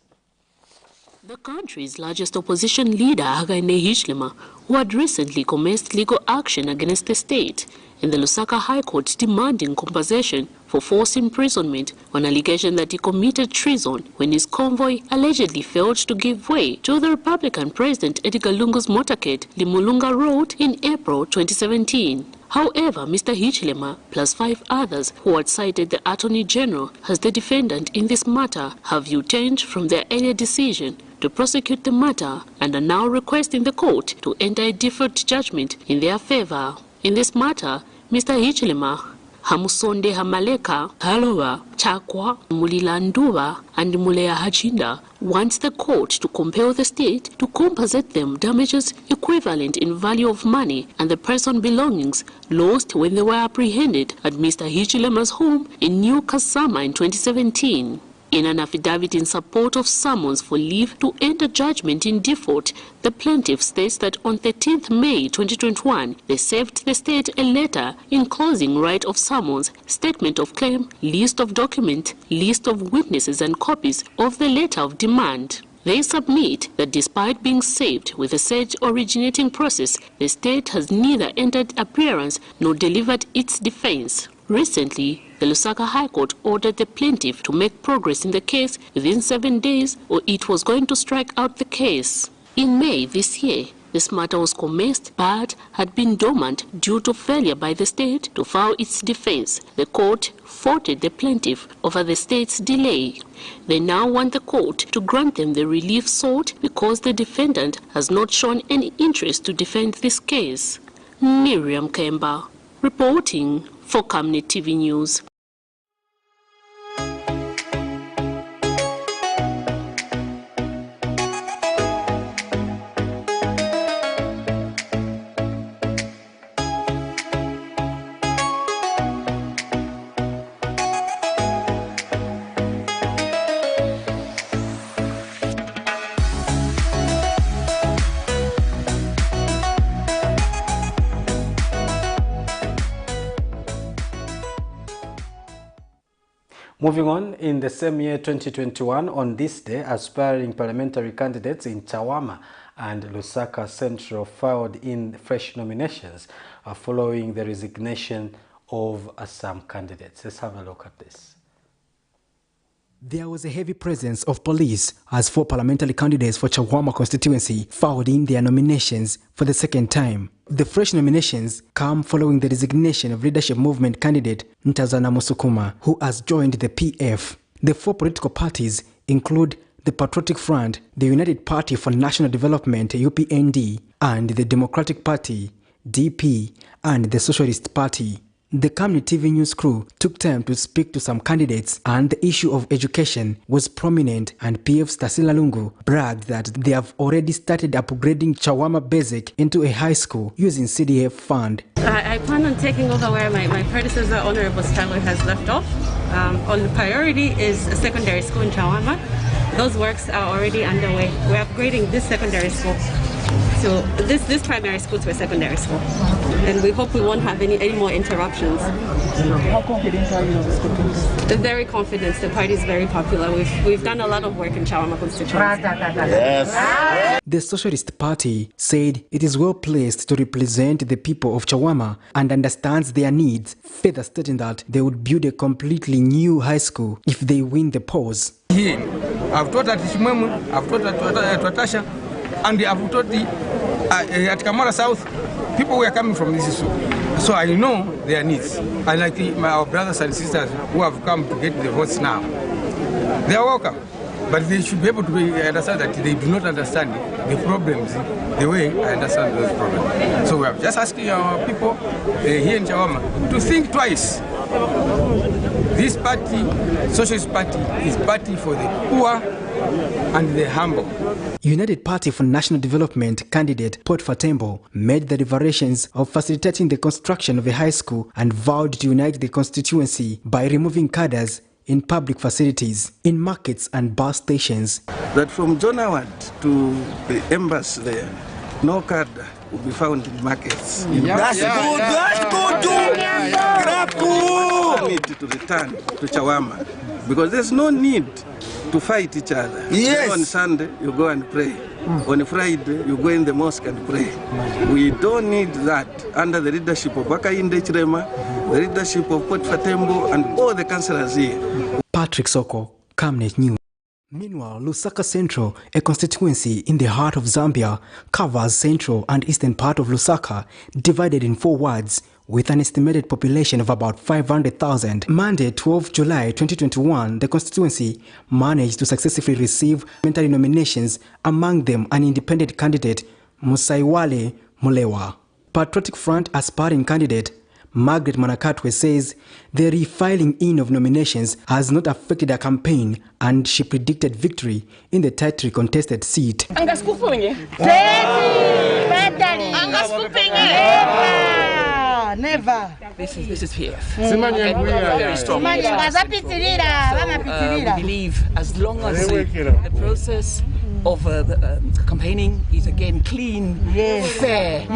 The country's largest opposition leader, Hakainde Hichilema, who had recently commenced legal action against the state in the Lusaka High Court demanding compensation for forced imprisonment on allegation that he committed treason when his convoy allegedly failed to give way to the Republican President Edgar Lungu's motorcade, Limulunga Road, in April 2017. However, Mr. Hichilema, plus 5 others who had cited the Attorney General as the defendant in this matter, have U-turned from their earlier decision to prosecute the matter and are now requesting the court to enter a default judgment in their favor. In this matter, Mr. Hichilema, Hamusonde Hamaleka, Halowa, Chakwa, Mulilanduwa, and Mulea Hachinda wants the court to compel the state to compensate them damages equivalent in value of money and the person's belongings lost when they were apprehended at Mr. Hichilema's home in New Kasama in 2017. In an affidavit in support of summons for leave to enter judgment in default, the plaintiff states that on 13th May 2021, they served the state a letter enclosing right of summons, statement of claim, list of documents, list of witnesses and copies of the letter of demand. They submit that despite being served with a said originating process, the state has neither entered appearance nor delivered its defense. Recently, the Lusaka High Court ordered the plaintiff to make progress in the case within 7 days or it was going to strike out the case. In May this year, this matter was commenced but had been dormant due to failure by the state to file its defense. The court faulted the plaintiff over the state's delay. They now want the court to grant them the relief sought because the defendant has not shown any interest to defend this case. Miriam Kemba, reporting for Camnet TV News. Moving on, in the same year 2021, on this day, aspiring parliamentary candidates in Chawama and Lusaka Central filed in fresh nominations following the resignation of some candidates. Let's have a look at this. There was a heavy presence of police as 4 parliamentary candidates for Chawama constituency filed in their nominations for the second time. The fresh nominations come following the resignation of leadership movement candidate Ntazana Musukuma, who has joined the PF. The 4 political parties include the Patriotic Front, the United Party for National Development UPND, and the Democratic Party DP, and the Socialist Party. The Camnet TV news crew took time to speak to some candidates, and the issue of education was prominent, and PF's Tasila Lungu bragged that they have already started upgrading Chawama Basic into a high school using CDF fund. I plan on taking over where my predecessor, Honorable Stanley, has left off. On the priority is a secondary school in Chawama. Those works are already underway. We're upgrading this secondary school. So this primary school to a secondary school, and we hope we won't have any more interruptions. How confident are you of this constituency? Very confident. The party is very popular. We've done a lot of work in Chawama constituency. Yes. The Socialist Party said it is well placed to represent the people of Chawama and understands their needs, further stating that they would build a completely new high school if they win the polls. I've taught at Shimemu, I've taught at Watasha, and I've taught at Kamara South. People were coming from this school, so I know their needs. I like our brothers and sisters who have come to get the votes now. They are welcome, but they should be able to understand that they do not understand the problems the way I understand those problems. So we are just asking our people here in Chawama to think twice. This party, Socialist Party, is party for the poor and the humble. United Party for National Development candidate Port Fatembo made the declarations of facilitating the construction of a high school and vowed to unite the constituency by removing cadres in public facilities, in markets and bus stations. That from Jonawad to the embassy there, no card will be found in markets. That's good, that's good too. Need to return to Chawama because there's no need to fight each other. Yes. On Sunday, you go and pray. On Friday, you go in the mosque and pray. We don't need that under the leadership of Bakainde Chirema, the leadership of Port Fatembo, and all the councillors here. Patrick Soko, Camnet News. Meanwhile, Lusaka Central, a constituency in the heart of Zambia, covers central and eastern part of Lusaka, divided in 4 wards, with an estimated population of about 500,000. Monday, 12 July 2021, the constituency managed to successfully receive parliamentary nominations, among them an independent candidate, Musaiwale Mulewa. Patriotic Front aspiring candidate Margaret Manakatwe says the refiling in of nominations has not affected her campaign, and she predicted victory in the tightly contested seat. Never. This is PF. Very strong. We believe as long as the process of campaigning is again clean, fair,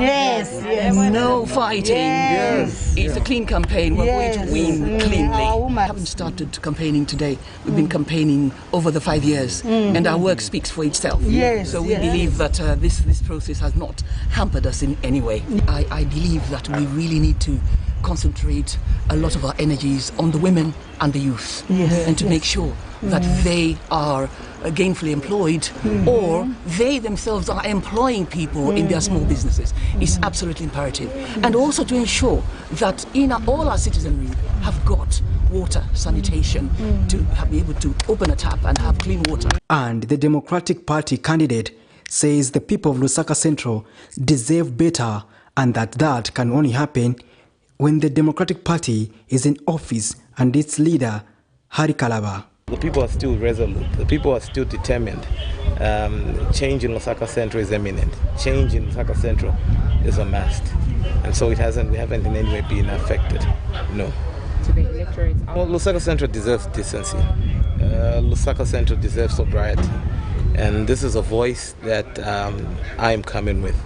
no fighting. It's a clean campaign. We're going to win cleanly. We haven't started campaigning today. We've been campaigning over the 5 years, and our work speaks for itself. So we believe that this process has not hampered us in any way. I believe that we really need to concentrate a lot of our energies on the women and the youth, and to make sure that they are gainfully employed, or they themselves are employing people in their small businesses. It's absolutely imperative. And also to ensure that all our citizenry have got water, sanitation, to be able to open a tap and have clean water. And the Democratic Party candidate says the people of Lusaka Central deserve better, and that can only happen when the Democratic Party is in office and its leader, Hari Kalaba. The people are still resolute. The people are still determined. Change in Lusaka Central is imminent. Change in Lusaka Central is a must. And so we haven't in any way been affected. No. To the electorate? Well, Lusaka Central deserves decency. Lusaka Central deserves sobriety. And this is a voice that I am coming with.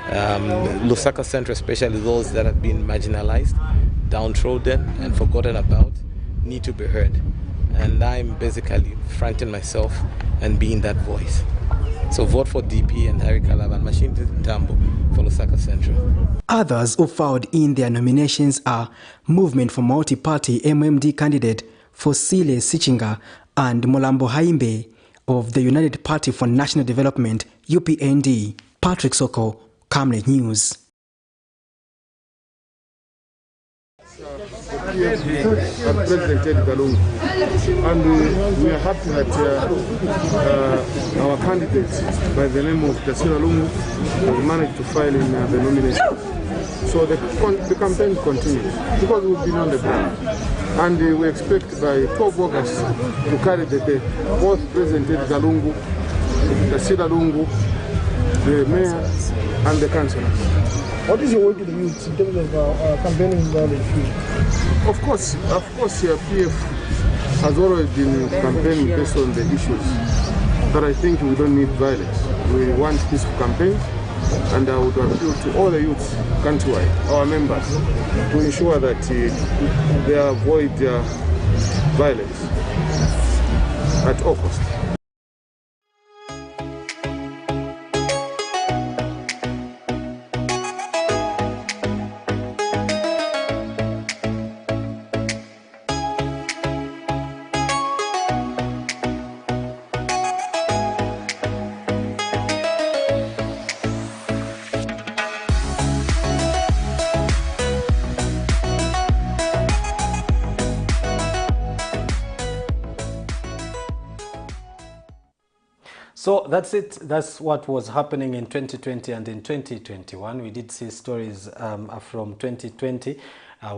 Lusaka Central, especially those that have been marginalized, downtrodden and forgotten about, need to be heard. And I'm basically fronting myself and being that voice. So vote for DP and Harry Kalaba and Mashindi Ntambo for Lusaka Central. Others who filed in their nominations are Movement for Multi-Party MMD candidate Fosile Sichinga and Molambo Haimbe of the United Party for National Development UPND. Patrick Soko, Camnet News. And President Edgar Lungu. And we are happy that our candidate by the name of Tasira Lungu has managed to file in the nomination. So the campaign continues because we've been on the ground. And we expect by 12 August to carry the day both President Edgar Lungu, Tasira Lungu, the mayor and the councillors. What is your word to the youth in terms of campaigning violence? Of course, PF has always been campaigning based on the issues. But I think we don't need violence. We want peaceful campaigns, and I would appeal to all the youths countrywide, our members, to ensure that they avoid violence at all costs. So that's it. That's what was happening in 2020 and in 2021. We did see stories from 2020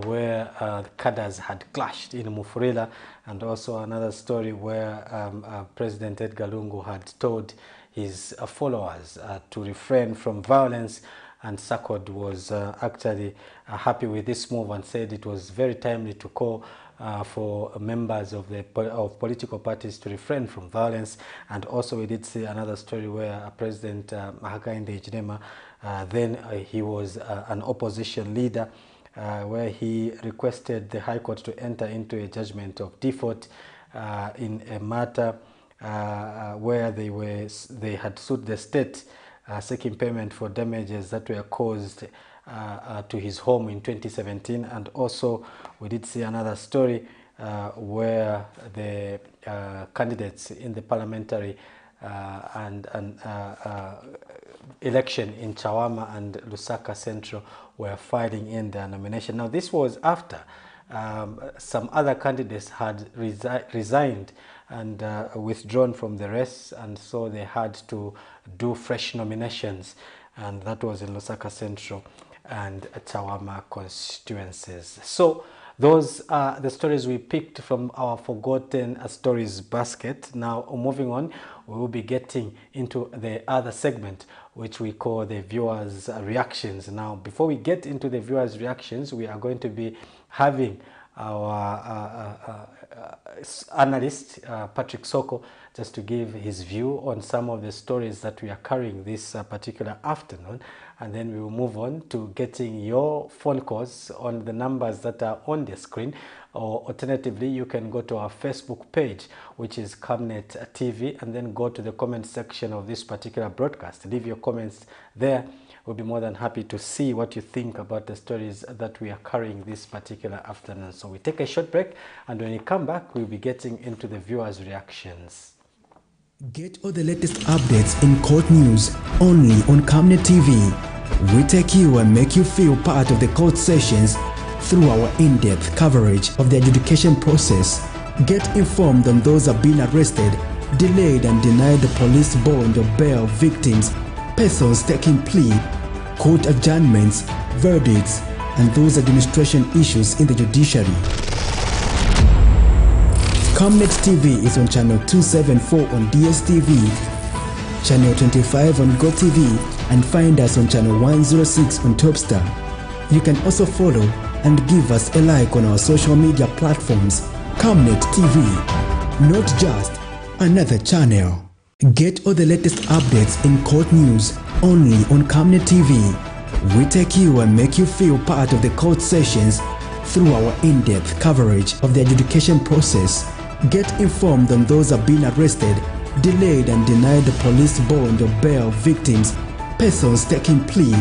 where the cadres had clashed in Mufurila, and also another story where President Edgar Lungu had told his followers to refrain from violence, and SACOD was actually happy with this move and said it was very timely to call for members of political parties to refrain from violence. And also we did see another story where President Hakainde Hichilema, then he was an opposition leader, where he requested the High Court to enter into a judgment of default in a matter where they had sued the state seeking payment for damages that were caused to his home in 2017. And also we did see another story where the candidates in the parliamentary election in Chawama and Lusaka Central were filing in their nomination. Now this was after some other candidates had resigned and withdrawn from the race, and so they had to do fresh nominations, and that was in Lusaka Central and Chawama constituencies. So those are the stories we picked from our Forgotten Stories basket. Now moving on, we will be getting into the other segment, which we call the viewers' reactions. Now before we get into the viewers' reactions, we are going to be having our analyst Patrick Soko just to give his view on some of the stories that we are carrying this particular afternoon, and then we will move on to getting your phone calls on the numbers that are on the screen, or alternatively you can go to our Facebook page, which is Camnet TV, and then go to the comment section of this particular broadcast. Leave your comments there. We'll be more than happy to see what you think about the stories that we are carrying this particular afternoon. So we take a short break, and when we come back, we'll be getting into the viewers' reactions. Get all the latest updates in court news only on Camnet TV. We take you and make you feel part of the court sessions through our in-depth coverage of the adjudication process. Get informed on those who have been arrested, delayed and denied the police bond or bail victims, persons taking plea, court adjournments, verdicts, and those administration issues in the judiciary. Camnet TV is on channel 274 on DSTV, channel 25 on GoTV, and find us on channel 106 on Topstar. You can also follow and give us a like on our social media platforms. Camnet TV, not just another channel. Get all the latest updates in court news only on Camnet TV. We take you and make you feel part of the court sessions through our in-depth coverage of the adjudication process. Get informed on those who have been arrested, delayed and denied the police bond or bail victims, persons taking plea,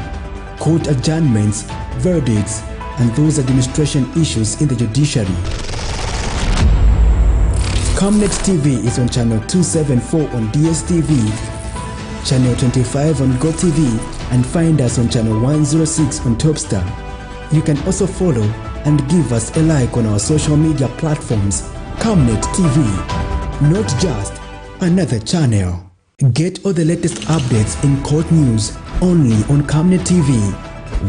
court adjournments, verdicts, and those administration issues in the judiciary. Camnet TV is on channel 274 on DSTV, channel 25 on GoTV, and find us on channel 106 on Topstar. You can also follow and give us a like on our social media platforms. Camnet TV, not just another channel. Get all the latest updates in court news only on Camnet TV.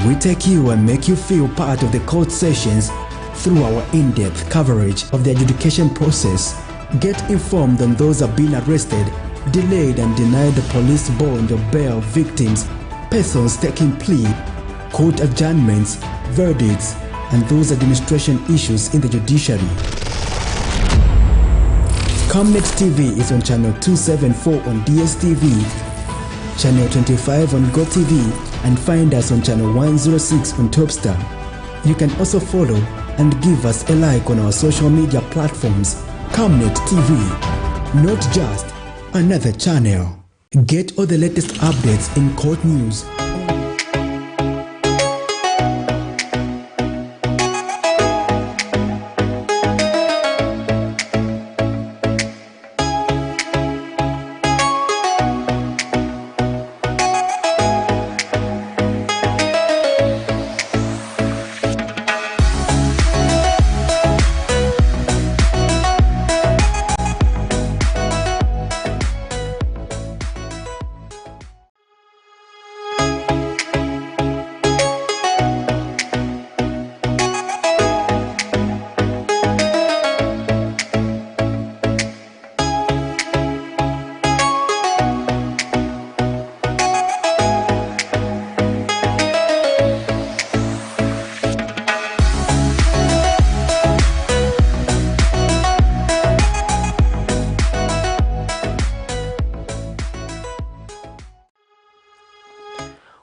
We take you and make you feel part of the court sessions through our in-depth coverage of the adjudication process. Get informed on those who have been arrested, delayed and denied the police bond or bail victims, persons taking plea, court adjournments, verdicts, and those administration issues in the judiciary. Camnet TV is on channel 274 on DSTV, channel 25 on GoTV, and find us on channel 106 on Topstar. You can also follow and give us a like on our social media platforms. Camnet TV, not just another channel. Get all the latest updates in court news.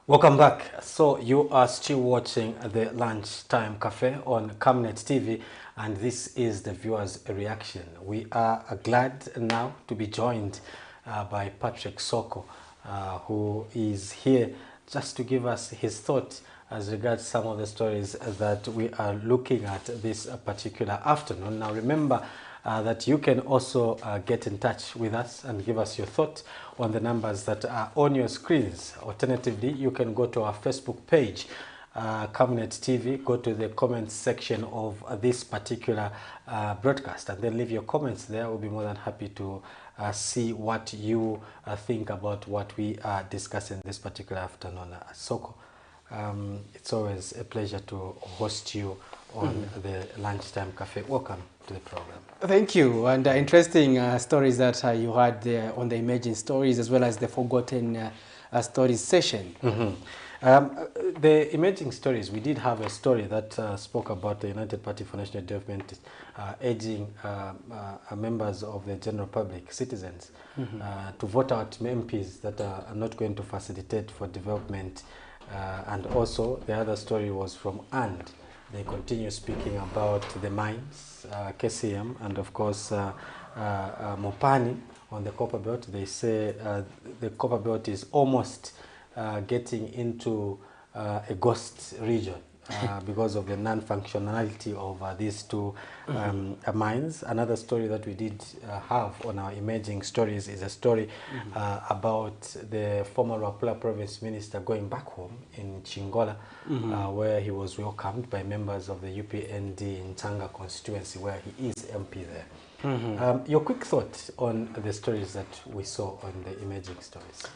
Welcome back. So you are still watching the Lunchtime Cafe on Camnet TV, and this is the viewers' reaction. We are glad now to be joined by Patrick Soko, who is here just to give us his thought as regards some of the stories that we are looking at this particular afternoon. Now remember that you can also get in touch with us and give us your thought on the numbers that are on your screens. Alternatively, you can go to our Facebook page, Camnet TV, go to the comments section of this particular broadcast, and then leave your comments there. We'll be more than happy to see what you think about what we are discussing this particular afternoon. Soko, it's always a pleasure to host you on the Lunchtime Cafe. Welcome to the program. Thank you, and interesting stories that you had there on the emerging stories as well as the forgotten stories session. The emerging stories, we did have a story that spoke about the United Party for National Development urging members of the general public, citizens, to vote out MPs that are not going to facilitate for development. And also the other story was from AND. They continue speaking about the mines, KCM, and of course Mopani on the copper belt. They say the copper belt is almost getting into a ghost region because of the non-functionality of these two mines. Another story that we did have on our emerging stories is a story about the former Rapula province minister going back home in Chingola, where he was welcomed by members of the UPND in Tanga constituency, where he is MP there. Your quick thought on the stories that we saw on the emerging stories?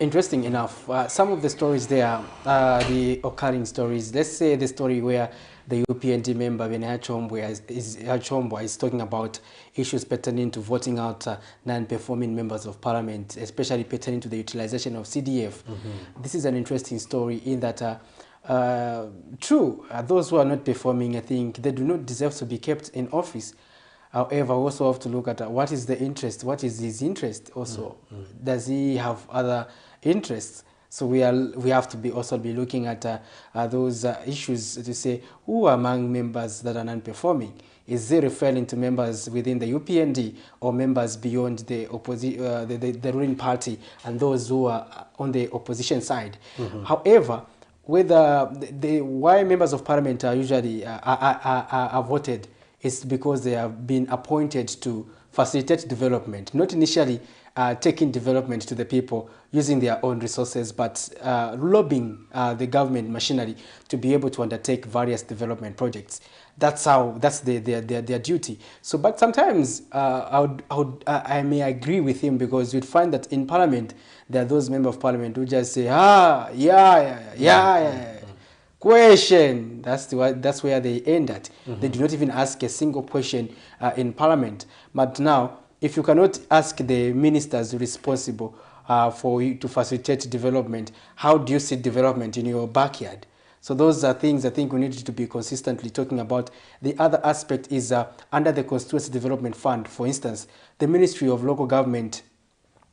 Interesting enough, some of the stories there are the occurring stories. Let's say the story where the UPND member Benaya Chombo is talking about issues pertaining to voting out non-performing members of parliament, especially pertaining to the utilization of CDF. This is an interesting story in that true, those who are not performing, I think they do not deserve to be kept in office. However, we also have to look at what is the interest, what is his interest also. Does he have other interests? So we have to also be looking at those issues to say who among members that are non-performing. Is it referring to members within the UPND or members beyond the the ruling party and those who are on the opposition side? However, whether why members of parliament are usually are voted is because they have been appointed to facilitate development, not initially taking development to the people using their own resources, but lobbying the government machinery to be able to undertake various development projects. That's their duty. So, but sometimes I may agree with him, because you'd find that in parliament there are those members of parliament who just say, question. That's where they end at. They do not even ask a single question in parliament. But now, if you cannot ask the ministers responsible for you to facilitate development, how do you see development in your backyard? So those are things I think we need to be consistently talking about. The other aspect is under the Constituency Development Fund, for instance, the Ministry of Local Government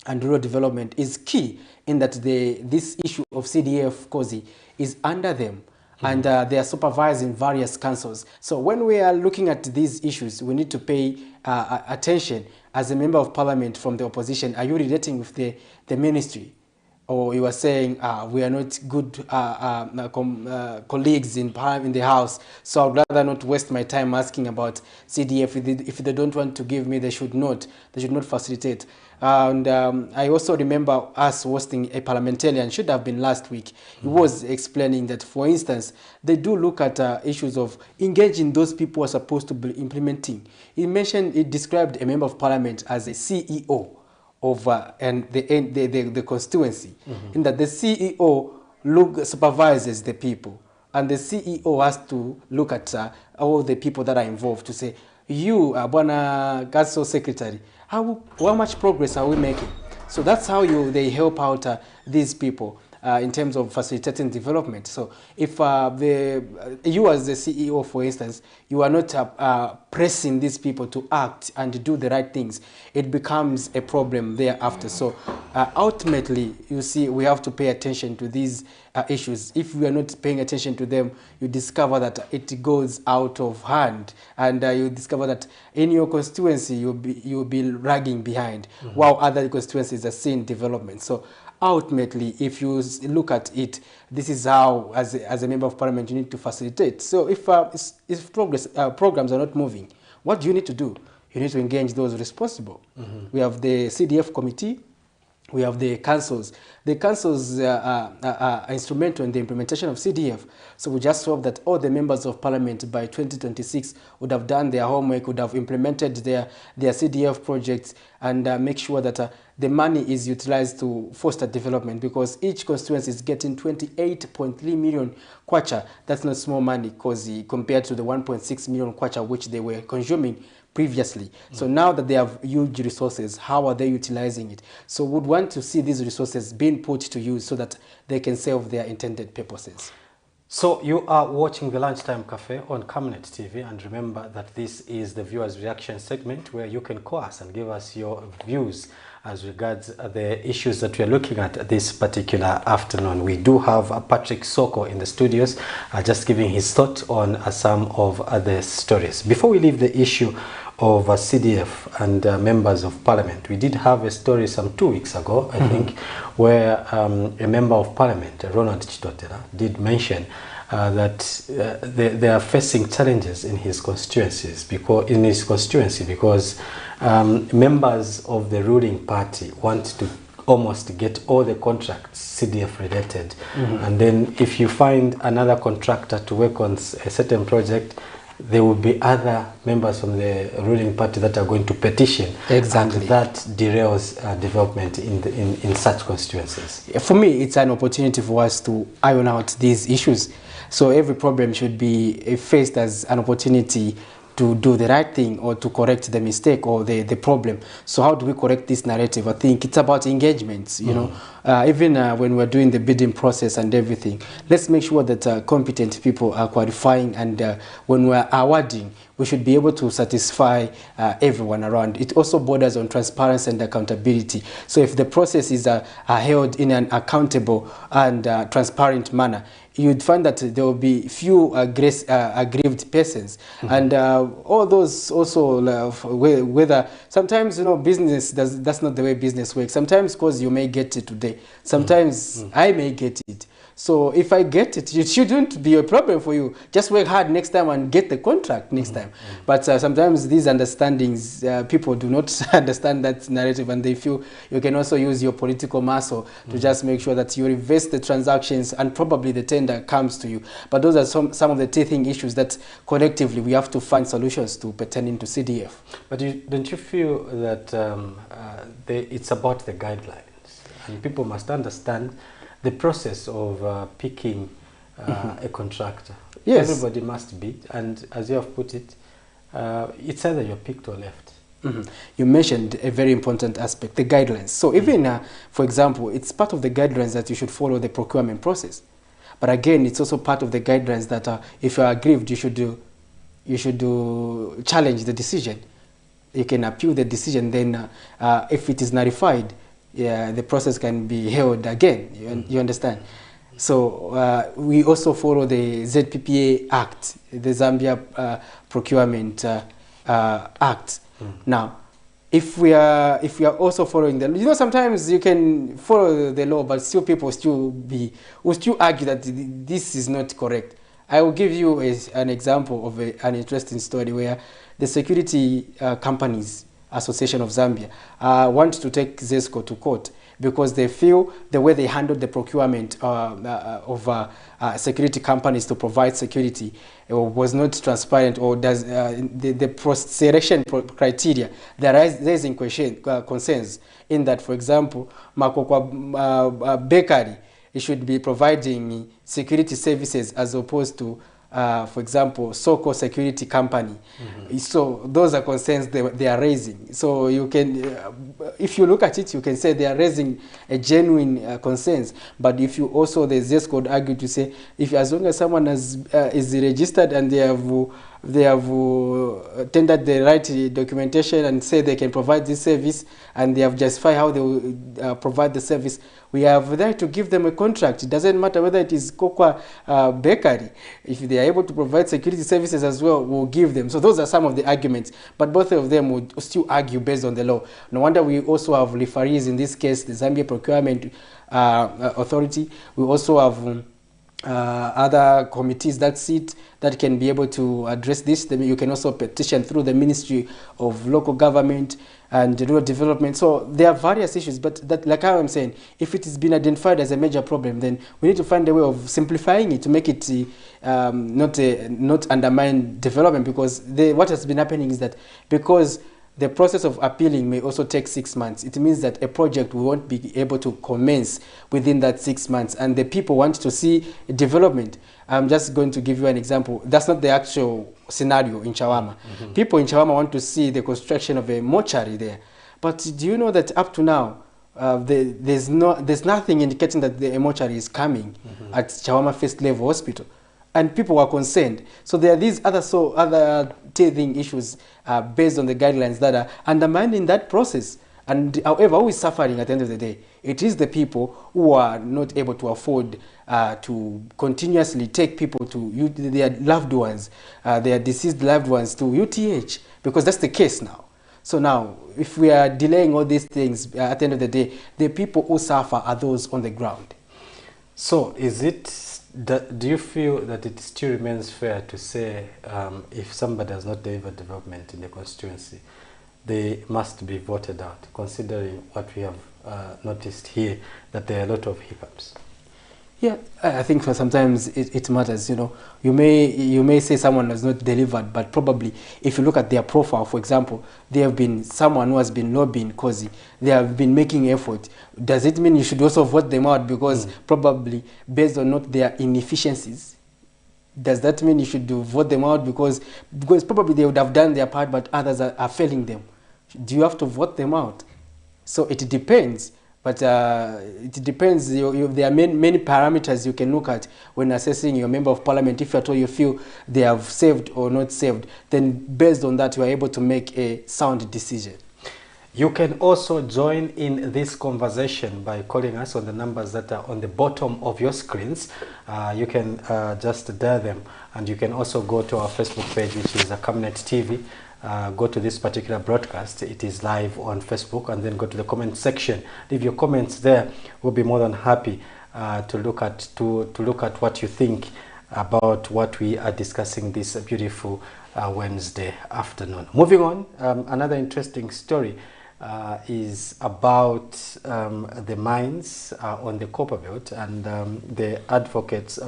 and Rural Development is key in that this issue of CDF COSI is under them. And they are supervising various councils. So when we are looking at these issues, we need to pay attention. As a member of parliament from the opposition, are you relating with the ministry? Or you are saying we are not good colleagues in the house, so I'd rather not waste my time asking about CDF. If they don't want to give me, they should not facilitate. And I also remember us hosting a parliamentarian, should have been last week. He was explaining that, for instance, they do look at issues of engaging those people who are supposed to be implementing. He described a member of parliament as a CEO of the constituency, in that the CEO supervises the people, and the CEO has to look at all the people that are involved to say, you, Bwana Council Secretary, how much progress are we making? So that's how they help out these people in terms of facilitating development. So if you as the CEO, for instance, you are not pressing these people to act and do the right things, it becomes a problem thereafter. So ultimately, you see, we have to pay attention to these issues. If we are not paying attention to them, you discover that it goes out of hand, and you discover that in your constituency you'll be lagging behind, while other constituencies are seeing development. So ultimately, if you look at it, this is how, as a member of parliament, you need to facilitate. So if programs are not moving, what do you need to do? You need to engage those responsible. We have the CDF committee. We have the councils. The councils are instrumental in the implementation of CDF. So we just hope that all the members of parliament by 2026 would have done their homework, would have implemented their CDF projects, and make sure that the money is utilized to foster development, because each constituency is getting 28.3 million kwacha. That's not small money, because compared to the 1.6 million kwacha which they were consuming previously. So now that they have huge resources, how are they utilizing it? So we would want to see these resources being put to use so that they can serve their intended purposes. So you are watching the Lunchtime Cafe on Camnet TV, and remember that this is the viewers reaction segment where you can call us and give us your views as regards the issues that we are looking at this particular afternoon. We do have Patrick Soko in the studios just giving his thought on some of the stories. Before we leave the issue of CDF and members of parliament, we did have a story some 2 weeks ago, I think, where a member of parliament, Ronald Chitotera, did mention that they are facing challenges in his constituency because members of the ruling party want to almost get all the contracts CDF related, and then if you find another contractor to work on a certain project, there will be other members from the ruling party that are going to petition. Exactly. And that derails development in such constituencies. For me, it's an opportunity for us to iron out these issues. So every problem should be faced as an opportunity to do the right thing or to correct the mistake or the problem. So how do we correct this narrative? I think it's about engagement, you know. even when we're doing the bidding process and everything, let's make sure that competent people are qualifying, and when we're awarding, we should be able to satisfy everyone around. It also borders on transparency and accountability. So if the processes are held in an accountable and transparent manner, you'd find that there will be few aggrieved persons. And all those also, whether sometimes, business, that's not the way business works. Sometimes because you may get it today, sometimes I may get it. So if I get it, it shouldn't be a problem for you. Just work hard next time and get the contract next time. But sometimes these understandings, people do not understand that narrative, and they feel you can also use your political muscle to just make sure that you reverse the transactions and probably the tender comes to you. But those are some of the teething issues that collectively we have to find solutions to pertaining to CDF. But don't you feel that it's about the guidelines, and people must understand the process of picking a contractor? Yes. Everybody must bid, and as you have put it, it's either you're picked or left. You mentioned a very important aspect, the guidelines. So even, for example, it's part of the guidelines that you should follow the procurement process. But again, it's also part of the guidelines that if you are aggrieved, you should challenge the decision. You can appeal the decision. Then if it is nullified, the process can be held again. You understand? So we also follow the ZPPA Act, the Zambia Procurement Act. Now, if we are also following the, sometimes you can follow the law, but still people will still argue that this is not correct. I will give you an example of an interesting story where the Security Companies Association of Zambia want to take ZESCO to court because they feel the way they handled the procurement of security companies to provide security was not transparent, or does the selection criteria, they're raising concerns in that, for example, Makokwa Bakery, it should be providing security services as opposed to for example, Soko Security Company. So those are concerns they are raising. So you can, if you look at it, you can say they are raising a genuine concerns. But if you also, the ZES could argue to say, if as long as someone is registered and they have tendered the right documentation and say they can provide this service, and they have justified how they will provide the service, we have the right to give them a contract. It doesn't matter whether it is Kokwa Bakery. If they are able to provide security services as well, we'll give them. So those are some of the arguments. But both of them would still argue based on the law. No wonder we also have referees in this case, the Zambia Procurement Authority. We also have other committees that sit that can be able to address this. You can also petition through the Ministry of Local Government and Rural Development. So there are various issues, but that, like how I'm saying, if it has been identified as a major problem, then we need to find a way of simplifying it to make it not undermine development, because what has been happening is that because the process of appealing may also take 6 months. It means that a project won't be able to commence within that 6 months, and the people want to see development. I'm just going to give you an example. That's not the actual scenario in Chawama. People in Chawama want to see the construction of a mortuary there. But do you know that up to now, there's nothing indicating that the mortuary is coming at Chawama First Level Hospital? And people were concerned. So there are these other teething issues based on the guidelines that are undermining that process. And however, who is suffering at the end of the day? It is the people who are not able to afford to continuously take people to their loved ones, their deceased loved ones to UTH, because that's the case now. So now, if we are delaying all these things, at the end of the day, the people who suffer are those on the ground. So do you feel that it still remains fair to say if somebody has not delivered development in the constituency, they must be voted out, considering what we have noticed here, that there are a lot of hiccups? Yeah, I think for sometimes it matters. You may say someone has not delivered, but probably if you look at their profile, for example, they have been someone who has been lobbying COSI. They have been making effort. Does it mean you should also vote them out because probably based on not their inefficiencies? Does that mean you should vote them out because probably they would have done their part, but others are failing them? Do you have to vote them out? So it depends. But it depends. There are many parameters you can look at when assessing your member of parliament. If at all you feel they have saved or not saved, then based on that you are able to make a sound decision. You can also join in this conversation by calling us on the numbers that are on the bottom of your screens. You can just dial them, and you can also go to our Facebook page, which is Camnet TV. Go to this particular broadcast. It is live on Facebook, and then go to the comment section. Leave your comments there. We'll be more than happy to look at what you think about what we are discussing this beautiful Wednesday afternoon. Moving on, another interesting story is about the mines on the Copper Belt, and the advocates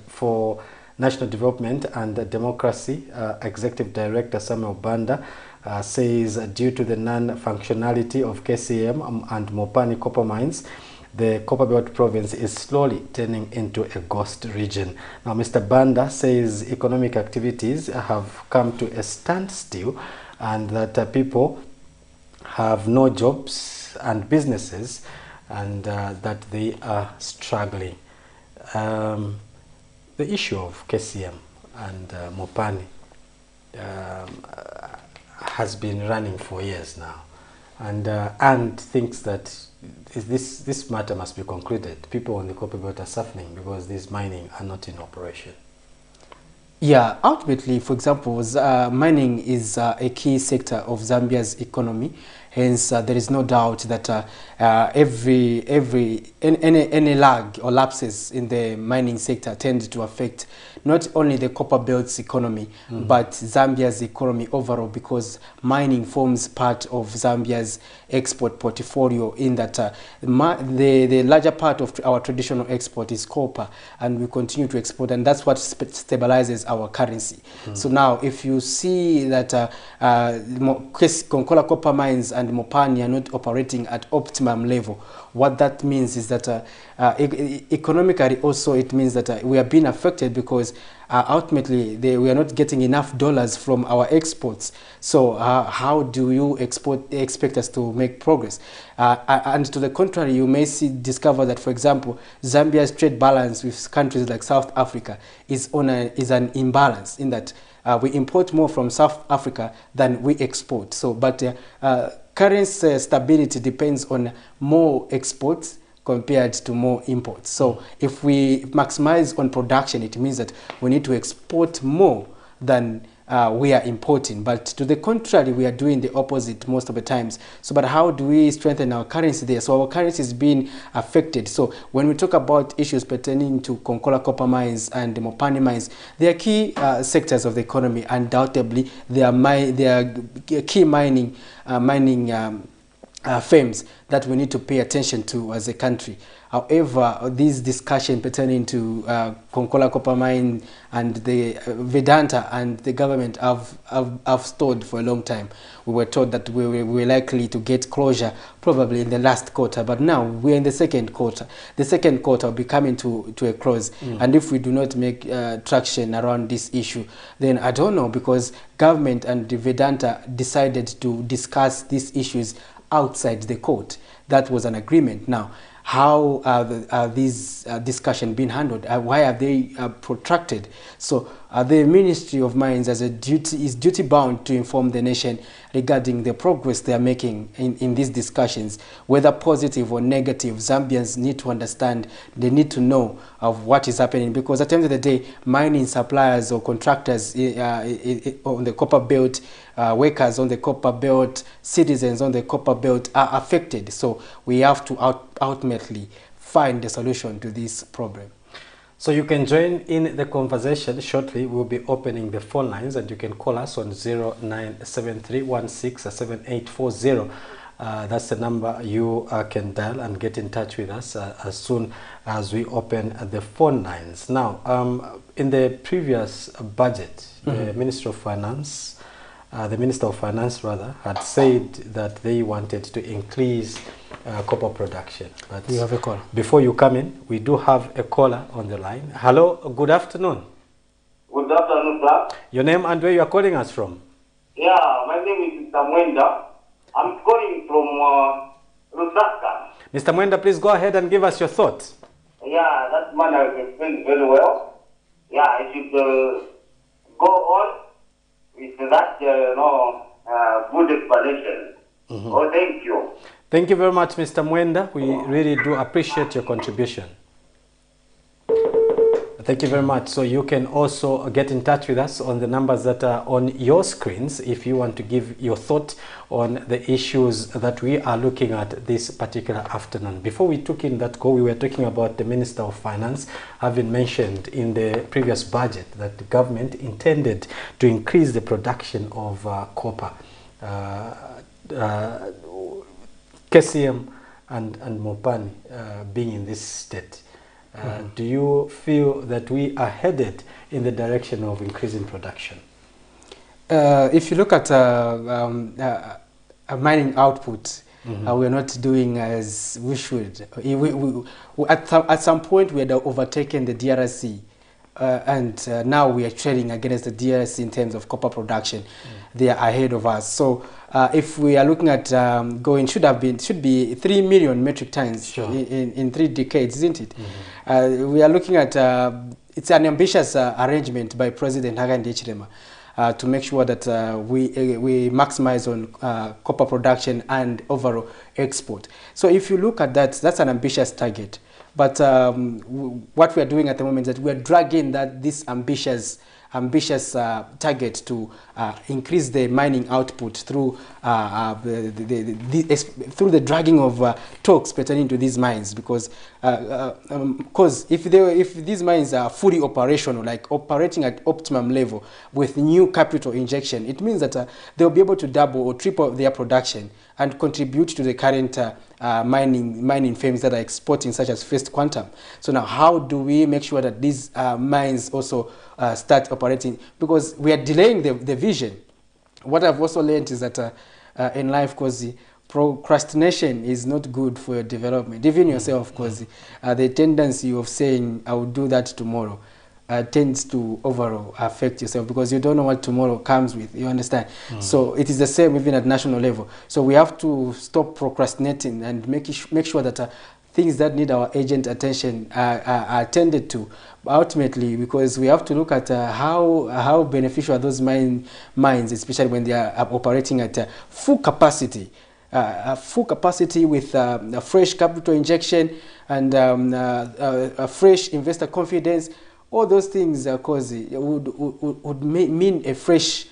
for National Development and Democracy, Executive Director Samuel Banda, says due to the non-functionality of KCM and Mopani copper mines, the Copperbelt province is slowly turning into a ghost region. Now, Mr. Banda says economic activities have come to a standstill, and that people have no jobs and businesses, and that they are struggling. The issue of KCM and Mopani has been running for years now, and thinks that this matter must be concluded. People on the Copper Belt are suffering because these mining are not in operation. Yeah, ultimately, for example, mining is a key sector of Zambia's economy. Hence, there is no doubt that any lag or lapses in the mining sector tend to affect not only the Copper Belt's economy, but Zambia's economy overall, because mining forms part of Zambia's export portfolio, in that the larger part of our traditional export is copper, and we continue to export, and that's what stabilizes our currency. So now, if you see that Konkola copper mines and Mopani are not operating at optimum level, what that means is that economically also it means that we are being affected, because ultimately we are not getting enough dollars from our exports. So how do you expect us to make progress? And to the contrary, you may discover that, for example, Zambia's trade balance with countries like South Africa is an imbalance, in that we import more from South Africa than we export. So, but currency stability depends on more exports compared to more imports. So if we maximize on production, it means that we need to export more than we are importing. But to the contrary, we are doing the opposite most of the times. So, but how do we strengthen our currency there? So our currency is being affected. So when we talk about issues pertaining to Konkola copper mines and the Mopani mines, they are key sectors of the economy. Undoubtedly, they are key mining firms that we need to pay attention to as a country. However, these discussions pertaining to Konkola copper mine and the Vedanta and the government have stalled for a long time. We were told that we were likely to get closure probably in the last quarter, but now we're in the second quarter. The second quarter will be coming to a close, and if we do not make traction around this issue, then I don't know, because government and the Vedanta decided to discuss these issues outside the court. That was an agreement. Now, how are these discussions being handled? Why are they protracted? So the Ministry of Mines is duty bound to inform the nation regarding the progress they are making in these discussions, whether positive or negative. Zambians need to understand, they need to know of what is happening, because at the end of the day, mining suppliers or contractors on the Copper Belt, workers on the Copper Belt, citizens on the Copper Belt are affected. So we have to ultimately find a solution to this problem. So you can join in the conversation shortly. We'll be opening the phone lines, and you can call us on 0973167840. That's the number you can dial and get in touch with us as soon as we open the phone lines. Now, in the previous budget, the Minister of Finance had said that they wanted to increase copper production. But we have a caller. Before you come in, we do have a caller on the line. Hello, good afternoon. Good afternoon, sir. Your name and where you are calling us from? Yeah, my name is Mr. Mwenda. I'm calling from Lusaka. Mr. Mwenda, please go ahead and give us your thoughts. Yeah, that man has explained very well. Yeah, I should go on with that, good explanation. Oh, thank you. Thank you very much, Mr. Mwenda. We really do appreciate your contribution. Thank you very much. So you can also get in touch with us on the numbers that are on your screens if you want to give your thought on the issues that we are looking at this particular afternoon. Before we took in that call, we were talking about the Minister of Finance having mentioned in the previous budget that the government intended to increase the production of copper. KCM and Mopani being in this state. Do you feel that we are headed in the direction of increasing production? If you look at mining output, we're not doing as we should. At some point, we had overtaken the DRC, and now we are trading against the DRC in terms of copper production. They are ahead of us. So if we are looking at going, should be 3 million metric tons in 3 decades, isn't it? We are looking at it's an ambitious arrangement by President Hakainde Hichilema to make sure that we maximize on copper production and overall export. So if you look at that, that's an ambitious target. But what we are doing at the moment is that we are dragging this ambitious target to increase the mining output through through the dragging of talks pertaining to these mines, because if these mines are fully operational, like operating at optimum level with new capital injection, it means that they'll be able to double or triple their production and contribute to the current mining firms that are exporting, such as First Quantum. So now, how do we make sure that these mines also start operating? Because we are delaying the vision. What I've also learned is that in life, because procrastination is not good for your development. Even yourself, because the tendency of saying, I will do that tomorrow, tends to overall affect yourself, because you don't know what tomorrow comes with, you understand? So it is the same even at national level. So we have to stop procrastinating and make sure that things that need our urgent attention are attended to. Ultimately, because we have to look at how beneficial are those mines, especially when they are operating at full capacity. Full capacity with a fresh capital injection and a fresh investor confidence. All those things, cause would mean a fresh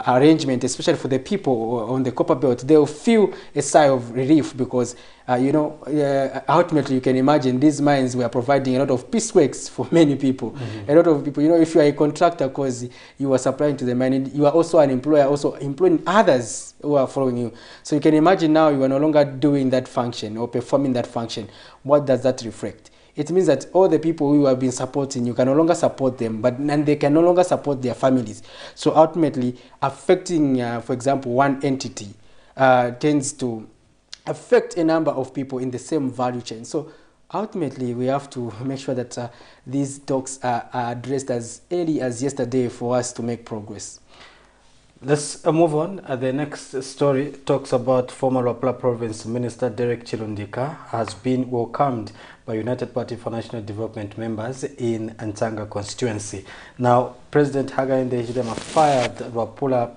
arrangement, especially for the people on the copper belt. They'll feel a sigh of relief, because ultimately you can imagine these mines were providing a lot of pieceworks for many people. A lot of people, if you are a contractor, because you are supplying to the mine, you are also an employer, also employing others who are following you. So you can imagine now you are no longer doing that function or performing that function. What does that reflect? It means that all the people who have been supporting, you can no longer support them, and they can no longer support their families. So ultimately, affecting, for example, one entity tends to affect a number of people in the same value chain. So ultimately, we have to make sure that these talks are addressed as early as yesterday for us to make progress. Let's move on. The next story talks about former Luapula Province Minister Derek Chilundika has been welcomed by United Party for National Development members in Antanga constituency. Now, President Hakainde Hichilema fired Luapula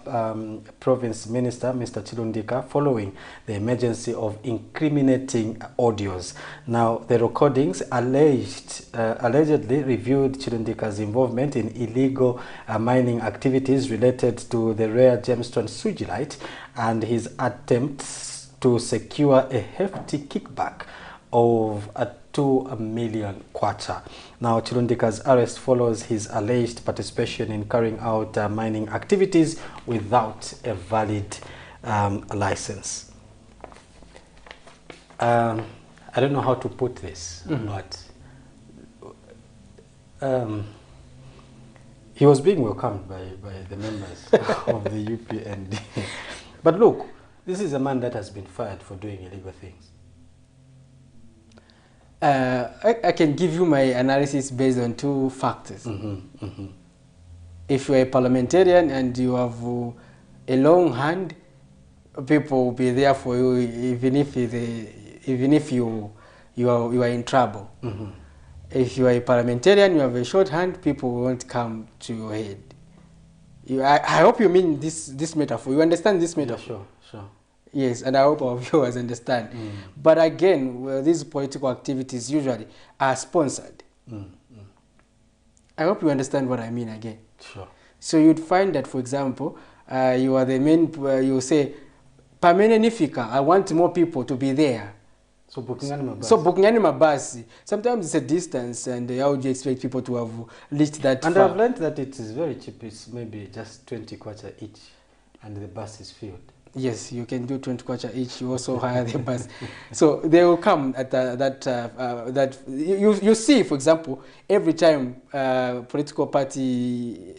Province Minister, Mr. Chilundika, following the emergency of incriminating audios. Now, the recordings allegedly revealed Chilundika's involvement in illegal mining activities related to the rare gemstone sugilite and his attempts to secure a hefty kickback of a 2 million kwacha. Now, Chilundika's arrest follows his alleged participation in carrying out mining activities without a valid license. I don't know how to put this, but he was being welcomed by the members of the UPND. But look, this is a man that has been fired for doing illegal things. I can give you my analysis based on 2 factors. If you're a parliamentarian and you have a long hand, people will be there for you even if you are in trouble. If you are a parliamentarian, you have a short hand, people won't come to your head. I hope you mean this metaphor. You understand this metaphor? Yeah, sure. Yes, and I hope our viewers understand. But again, well, these political activities usually are sponsored. I hope you understand what I mean again. Sure. So you'd find that, for example, you are the main, you say, Pamene Nifika, I want more people to be there. So booking animal bus. So booking animal bus. Sometimes it's a distance, and how would you expect people to have reached that And far? I've learned that it is very cheap. It's maybe just 20 kwacha each, and the bus is filled. Yes, you can do 20 kwacha each. You also hire the bus. So they will come at that you see, for example, every time political party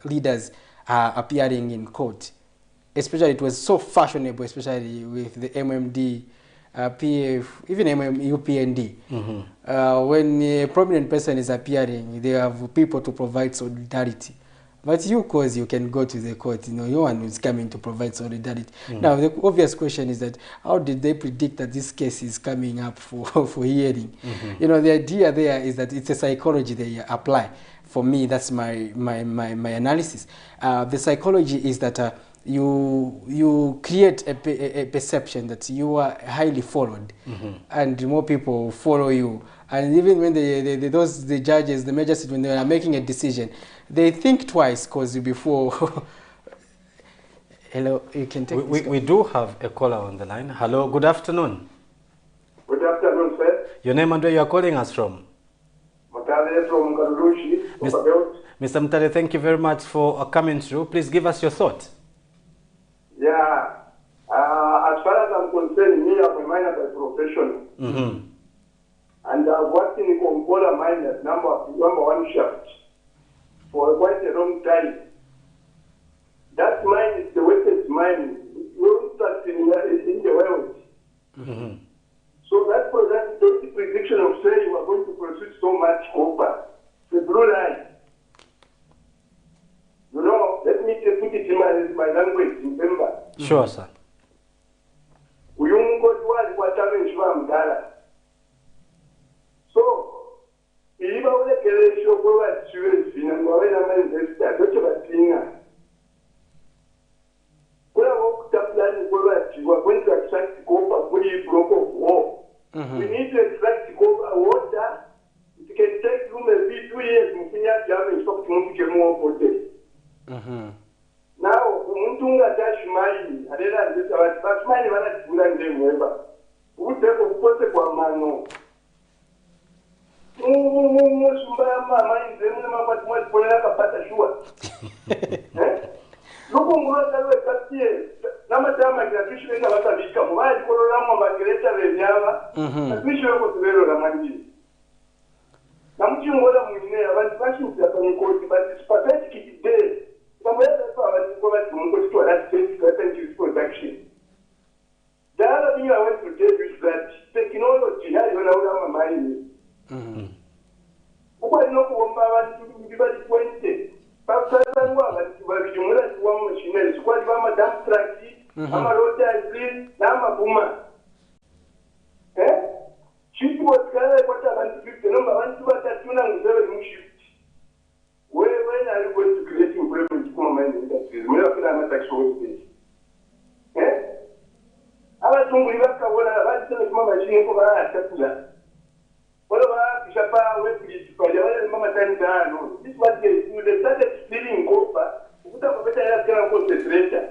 leaders are appearing in court, especially it was so fashionable, especially with the MMD, PF, even UPND. When a prominent person is appearing, they have people to provide solidarity. But you, cause you can go to the court, no one is coming to provide solidarity. Now, the obvious question is that how did they predict that this case is coming up for hearing? The idea there is that it's a psychology they apply. For me, that's my analysis. The psychology is that you create a perception that you are highly followed, and more people follow you. And even when the judges, the magistrates, when they are making a decision, they think twice, because before. Hello, you can take. We do have a caller on the line. Hello, good afternoon. Good afternoon, sir. Your name and where you are calling us from? Mutale from Karurushi. Mr. Mutale, thank you very much for coming through. Please give us your thought. Yeah, as far as I'm concerned, me, I'm a miner by profession. And I've worked in Kongola mine as number one shaft for quite a long time. That mine is the wettest mine. You don't in the world. So that's for that the prediction of saying we are going to produce so much copper. The blue line. Let me put it in my language, remember. Sure, sir. So, if I want to get a show for a student, and when I'm invested, I don't have a thing. When I walk the plan, we are going to extract copper for you, broke of war. We need to extract copper water. It can take you maybe 2 years in Kenya to have a stop to get more water. Now, umuntu dash mine, adela ndisa but mine wana tula ndemweba. Uteko kupote kwa mano. Sumba mama nzemwe mapati mwa polena kapata shua. Luko ngula kalwe katie. Nama tama gratuition nga batabika mwa kolola mwa magreta benyama. Gratuition ko tubero la mandi. Namuti ngola mwine abantu bashinja kwa nkoti but it's pathetic today. The other thing I want to tell you is that technology has been out of my mind. Why not one by 20? Pastor, one machinery, squad, I'm a dump truck, I'm a road clean, I'm a boomer. She was what I want to the number 1 2 shift. When are you going to create employment for my industries? We are not actually. I was going to work what I was telling my machine for a what about Japa, where is Mama Tandano? This was they started stealing copper, put up a better concentrator.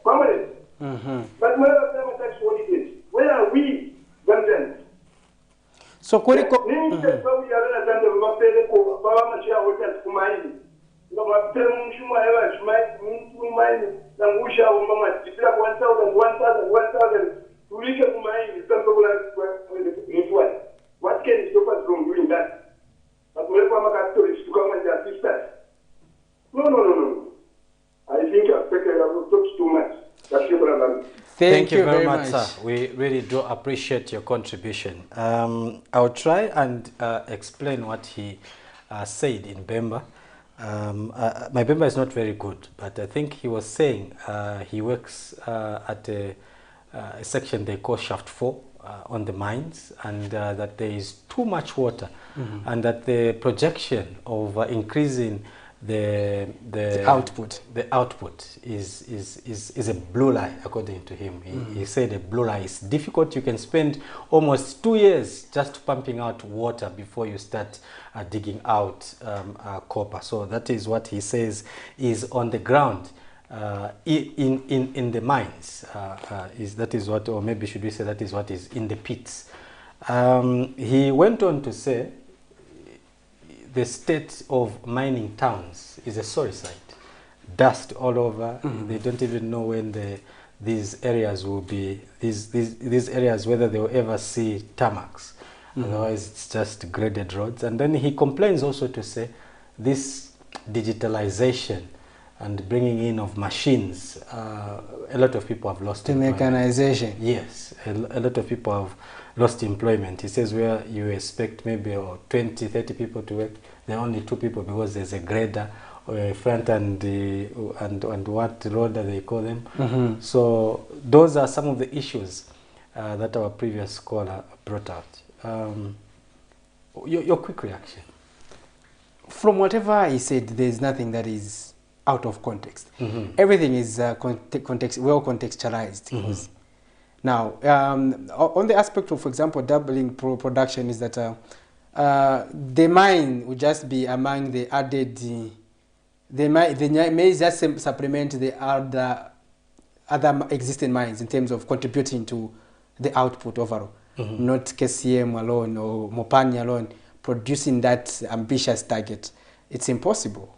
Permanent. But where are the tax holidays? Where are we, Gambians? So, what can stop us from doing that? But we have to come and assist us. No. I think I've talked too much. That's your problem. Thank you very much, sir. We really do appreciate your contribution. I'll try and explain what he said in Bemba. My Bemba is not very good, but I think he was saying he works at a section they call Shaft 4 on the mines, and that there is too much water, and that the projection of increasing the output is a blue lie, according to him. He said a blue lie is difficult. You can spend almost 2 years just pumping out water before you start digging out copper. So that is what he says is on the ground in the mines. That is what, or maybe should we say that is what is in the pits. He went on to say the state of mining towns is a sorry sight. Dust all over. They don't even know when these areas will be, these areas, whether they will ever see tarmacs. Otherwise, it's just graded roads. And then he complains also to say this digitalization and bringing in of machines, a lot of people have lost employment. Mechanization. Yes, a lot of people have lost employment. He says where you expect maybe 20, 30 people to work, there are only 2 people because there's a grader or a front and what loader they call them. So those are some of the issues that our previous caller brought out. Your quick reaction? From whatever he said, there's nothing that is out of context. Everything is well contextualized. Now, on the aspect of, for example, doubling production, is that the mine would just be among the added. They may just supplement the other existing mines in terms of contributing to the output overall. Not KCM alone or Mopani alone producing that ambitious target. It's impossible.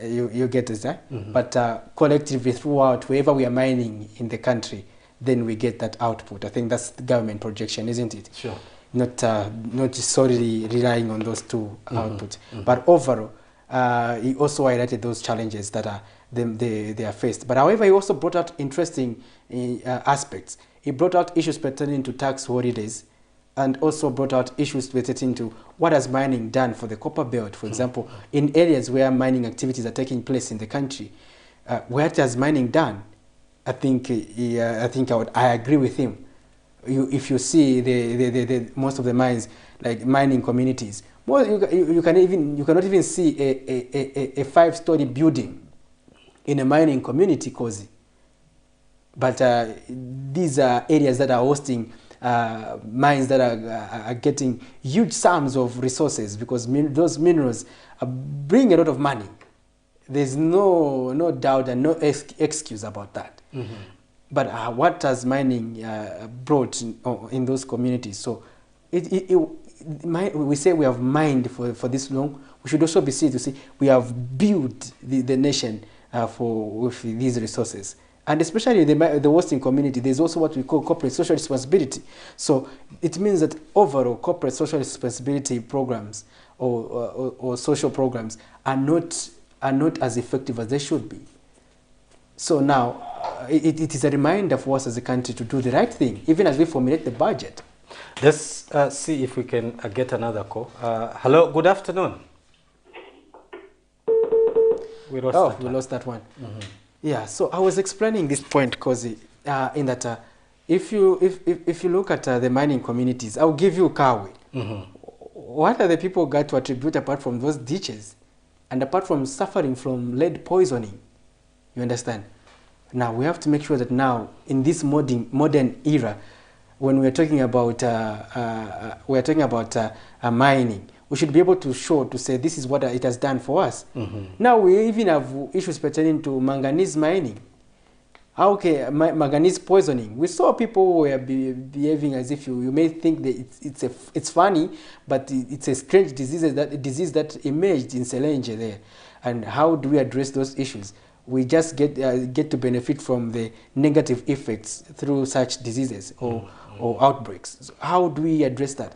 You get it, eh? But collectively throughout, wherever we are mining in the country, then we get that output. I think that's the government projection, isn't it? Sure. Not solely relying on those 2 outputs. But overall, he also highlighted those challenges that are they are faced. But however, he also brought out interesting aspects. He brought out issues pertaining to tax holidays, and also brought out issues relating to what has mining done for the copper belt, for example, in areas where mining activities are taking place in the country. What has mining done? I think I agree with him. If you see the most of the mines, like mining communities, you cannot even see a 5-story building in a mining community, Kozi. But these are areas that are hosting mines that are getting huge sums of resources, because those minerals bring a lot of money. There's no doubt and no excuse about that. But what has mining brought in those communities? So we say we have mined for this long. We should also be seen to see we have built the nation with these resources. And especially the hosting community, there's also what we call corporate social responsibility. So it means that overall corporate social responsibility programs or social programs are not as effective as they should be. So now it is a reminder for us as a country to do the right thing, even as we formulate the budget. Let's see if we can get another call. Hello, good afternoon. We lost that one. Yeah, so I was explaining this point, Kozi, in that if you look at the mining communities, I'll give you Kawe. What are the people got to attribute apart from those ditches and apart from suffering from lead poisoning? You understand? Now we have to make sure that now in this modern era, when we're talking about mining, we should be able to show, to say this is what it has done for us. Now we even have issues pertaining to manganese mining. Okay, manganese poisoning. We saw people who were behaving as if you may think that it's funny, but it's a strange disease that emerged in Selenge there. And how do we address those issues? We just get to benefit from the negative effects through such diseases or outbreaks. So how do we address that?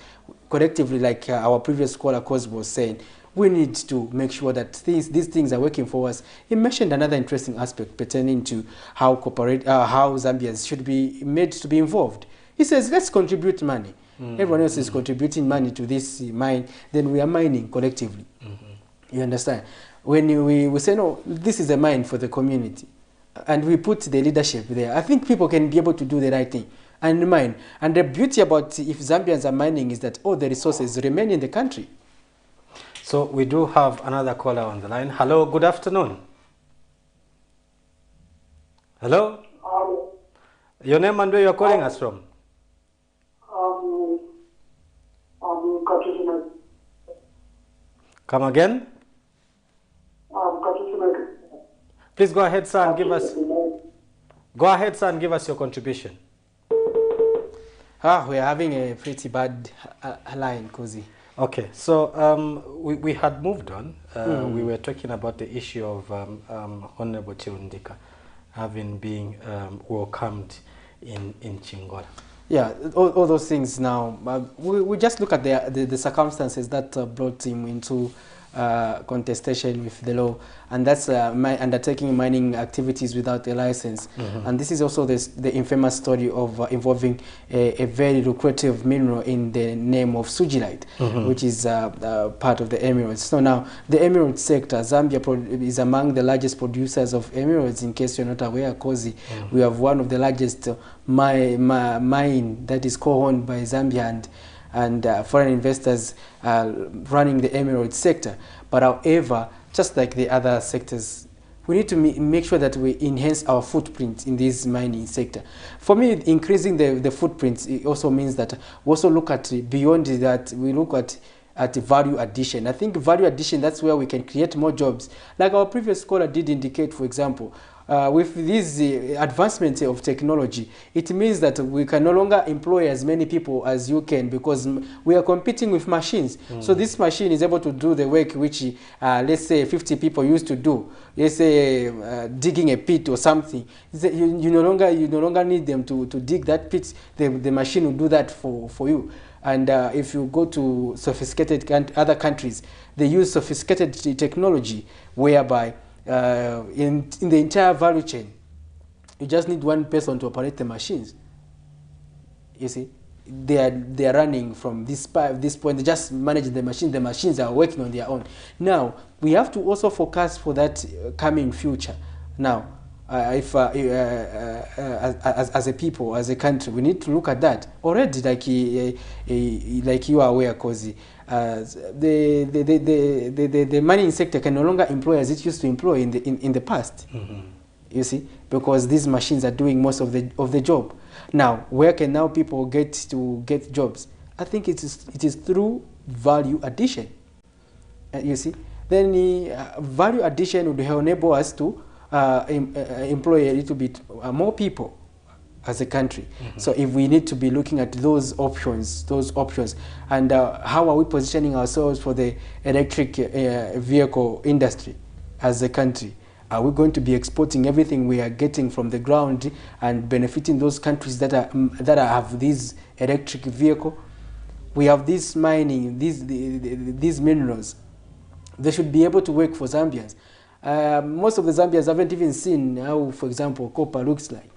Collectively, like our previous caller was saying, we need to make sure that these things are working for us. He mentioned another interesting aspect pertaining to how Zambians should be made to be involved. He says, let's contribute money. Everyone else is contributing money to this mine, then we are mining collectively. You understand? when we say, no, this is a mine for the community, and we put the leadership there, I think people can be able to do the right thing and mine. And the beauty about if Zambians are mining is that all the resources remain in the country. So we do have another caller on the line. Hello, good afternoon. Hello? Your name and where you're calling us from? Come again? Please go ahead, sir, and give us. Go ahead, sir, and give us your contribution. We are having a pretty bad line, Kozi. Okay, so we had moved on. We were talking about the issue of Honorable Chiundika having been welcomed in Chingola. Yeah, all those things now. We just look at the circumstances that brought him into contestation with the law, and that's undertaking mining activities without a license. And this is also the infamous story of involving a very lucrative mineral in the name of sugilite, which is part of the emeralds. So now, the emerald sector, Zambia is among the largest producers of emeralds, in case you're not aware, Kozi. We have one of the largest mine that is co-owned by Zambia and foreign investors running the emerald sector. But however, just like the other sectors, we need to make sure that we enhance our footprint in this mining sector. For me, increasing the footprint, it also means that we also look at beyond that, we look at value addition. I think value addition, that's where we can create more jobs. Like our previous caller did indicate, for example, with this advancement of technology, it means that we can no longer employ as many people as you can, because we are competing with machines. So this machine is able to do the work which, let's say, 50 people used to do. Let's say digging a pit or something. You no longer need them to dig that pit. The machine will do that for you. And if you go to sophisticated other countries, they use sophisticated technology whereby in the entire value chain, you just need one person to operate the machines. You see, they are running from this point. They just manage the machine. The machines are working on their own. Now we have to also focus for that coming future. Now, as a people, as a country, we need to look at that already. Like you are aware, Kozi. The mining sector can no longer employ as it used to employ in the past. You see, because these machines are doing most of the job. Now, where can now people get jobs? I think it is through value addition. You see, then value addition would enable us to employ a little bit more people as a country. So if we need to be looking at those options, and how are we positioning ourselves for the electric vehicle industry as a country? Are we going to be exporting everything we are getting from the ground and benefiting those countries that have these electric vehicle? We have this mining, these minerals. They should be able to work for Zambians. Most of the Zambians haven't even seen how, for example, copper looks like.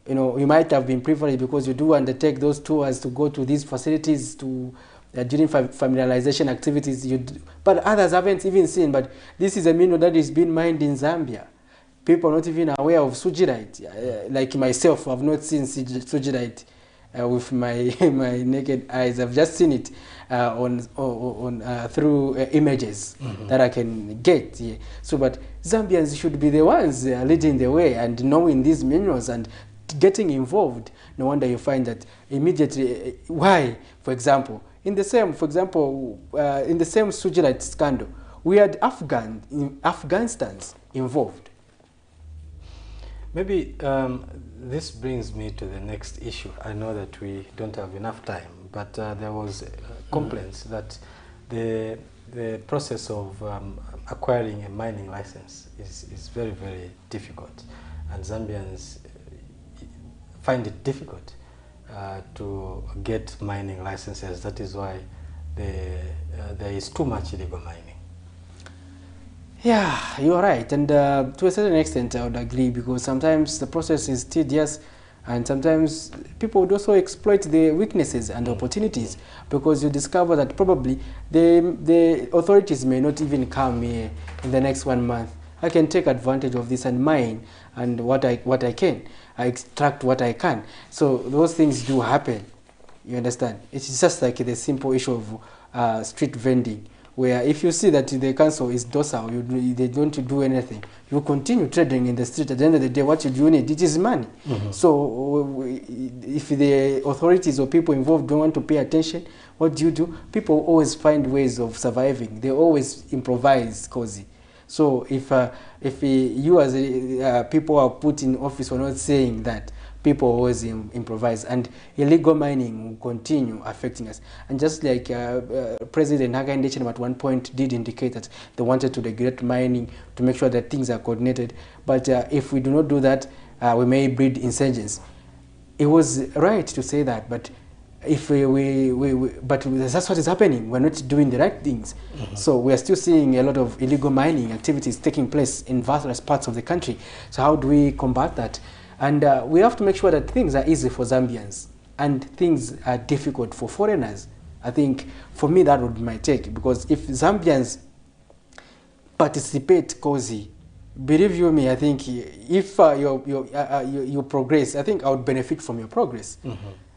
You know, you might have been privileged because you do undertake those tours to go to these facilities to during familiarization activities. But others haven't even seen. But this is a mineral that is being mined in Zambia. People are not even aware of sugilite. Like myself, I've not seen sugilite with my naked eyes. I've just seen it through images that I can get. Yeah. So, but Zambians should be the ones leading the way and knowing these minerals and getting involved. No wonder you find that immediately. Why, for example, in the same sugilite scandal, we had Afghanistans involved. Maybe this brings me to the next issue. I know that we don't have enough time, but there was complaints that the process of acquiring a mining license is very, very difficult, and Zambians find it difficult to get mining licenses. That is why there is too much illegal mining. Yeah, you're right, and to a certain extent I would agree, because sometimes the process is tedious, And sometimes people would also exploit the weaknesses and opportunities, because you discover that probably the authorities may not even come here in the next 1 month. I can take advantage of this and mine and what I can. I extract what I can. So those things do happen. You understand? It's just like the simple issue of street vending, where if you see that the council is docile, they don't do anything, you continue trading in the street. At the end of the day, what you do need, it is money. So if the authorities or people involved don't want to pay attention, what do? People always find ways of surviving. They always improvise, Cozy. So if you as people are put in office, are not saying that, people always improvise, and illegal mining will continue affecting us. And just like President Hakainde Hichilema at one point did indicate that they wanted to regulate mining to make sure that things are coordinated. But if we do not do that, we may breed insurgents. It was right to say that, but if but that's what is happening. We're not doing the right things. So we are still seeing a lot of illegal mining activities taking place in various parts of the country. So how do we combat that? And we have to make sure that things are easy for Zambians and things are difficult for foreigners. I think for me that would be my take, because if Zambians participate, Cozy, believe you me, I think if you progress, I think I would benefit from your progress,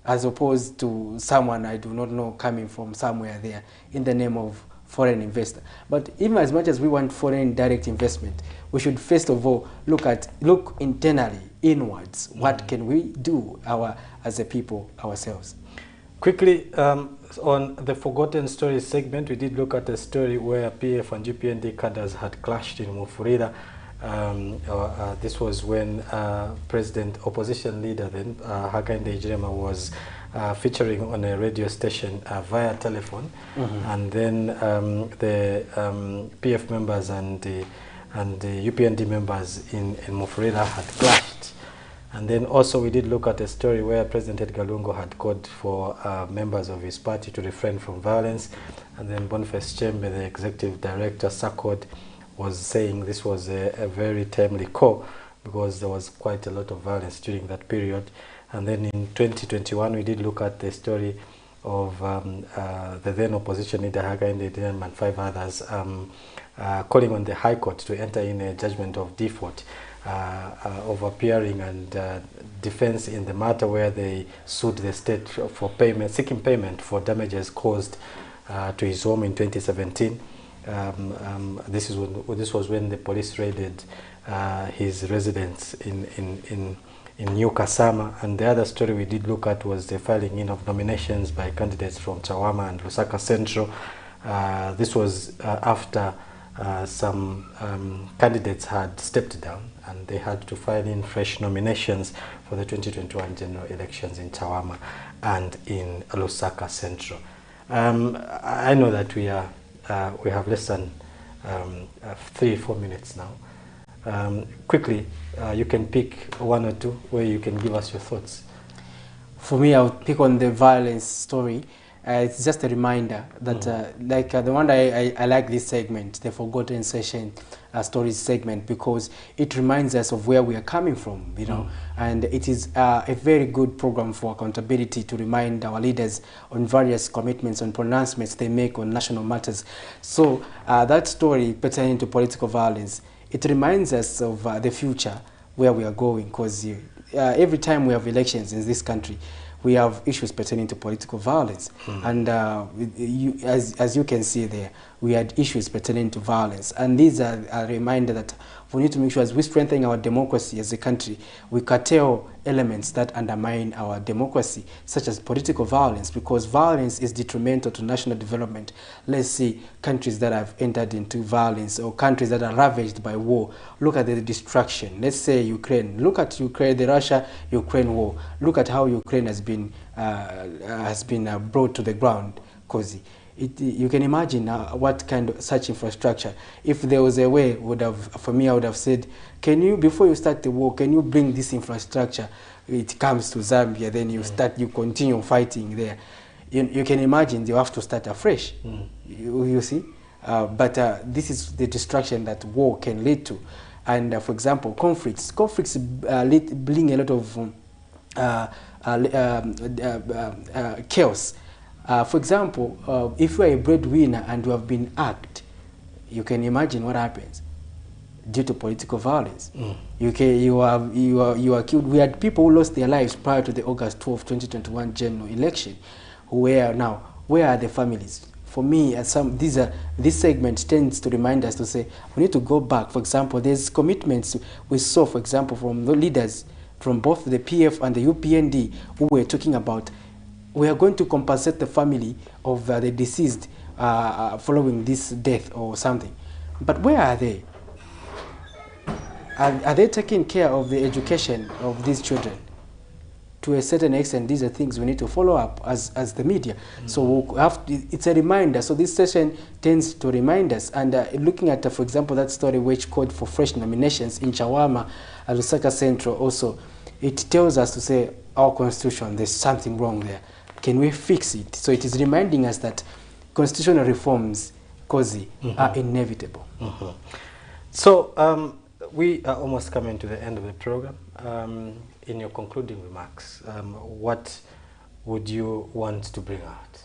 as opposed to someone I do not know coming from somewhere there in the name of foreign investor. But even as much as we want foreign direct investment, we should first of all look internally, inwards. What can we do as a people ourselves? Quickly, on the Forgotten Stories segment, we did look at a story where PF and UPND cadres had clashed in Mufulira. This was when opposition leader then, Hakainde Hichilema, was featuring on a radio station via telephone, and then the PF members and the UPND members in Mufulira had clashed. And then also we did look at a story where President Edgar Lungu had called for members of his party to refrain from violence, and then Boniface Chembe, the executive director, SACOD, was saying this was a very timely call because there was quite a lot of violence during that period. And then in 2021 we did look at the story of the then opposition leader Hakainde Hichilema and 5 others calling on the High Court to enter in a judgment of default of appearing and defense in the matter where they sued the state for payment, seeking payment for damages caused to his home in 2017. This was when the police raided his residence in New Kasama. And the other story we did look at was the filing in of nominations by candidates from Chawama and Lusaka Central. This was after some candidates had stepped down and they had to file in fresh nominations for the 2021 general elections in Chawama and in Lusaka Central. I know that we have less than 3-4 minutes now. Quickly, you can pick 1 or 2 where you can give us your thoughts. For me, I would pick on the violence story. It's just a reminder that, like the one I like this segment, the Forgotten Stories segment, because it reminds us of where we are coming from, you know, and it is a very good program for accountability to remind our leaders on various commitments and pronouncements they make on national matters. So that story pertaining to political violence, it reminds us of the future, where we are going, because every time we have elections in this country, we have issues pertaining to political violence. And as you can see there, we had issues pertaining to violence. And these are a reminder that we need to make sure as we strengthen our democracy as a country, we curtail elements that undermine our democracy, such as political violence, because violence is detrimental to national development. Let's see countries that have entered into violence or countries that are ravaged by war. Look at the destruction. Let's say Ukraine. Look at Ukraine, the Russia-Ukraine war. Look at how Ukraine has been brought to the ground, Cozy. You can imagine what kind of such infrastructure. If there was a way, for me, I would have said, can you, before you start the war, can you bring this infrastructure? It comes to Zambia, then you continue fighting there. You can imagine you have to start afresh. You see, but this is the destruction that war can lead to. And for example, conflicts bring a lot of chaos. For example, if you are a breadwinner and you have been hacked, you can imagine what happens due to political violence. You are killed. We had people who lost their lives prior to the August 12, 2021 general election. Where are the families? For me, this segment tends to remind us to say we need to go back. For example, there's commitments we saw, for example, from the leaders from both the PF and the UPND who were talking about we are going to compensate the family of the deceased following this death or something. But where are they? Are they taking care of the education of these children? To a certain extent, these are things we need to follow up as the media. So we'll have to, it's a reminder. So this session tends to remind us. And looking at, for example, that story which called for fresh nominations in Chawama at Lusaka Central also, it tells us to say, our constitution, there's something wrong there. Can we fix it? So it is reminding us that constitutional reforms, Kozi, are inevitable. So we are almost coming to the end of the program. In your concluding remarks, what would you want to bring out?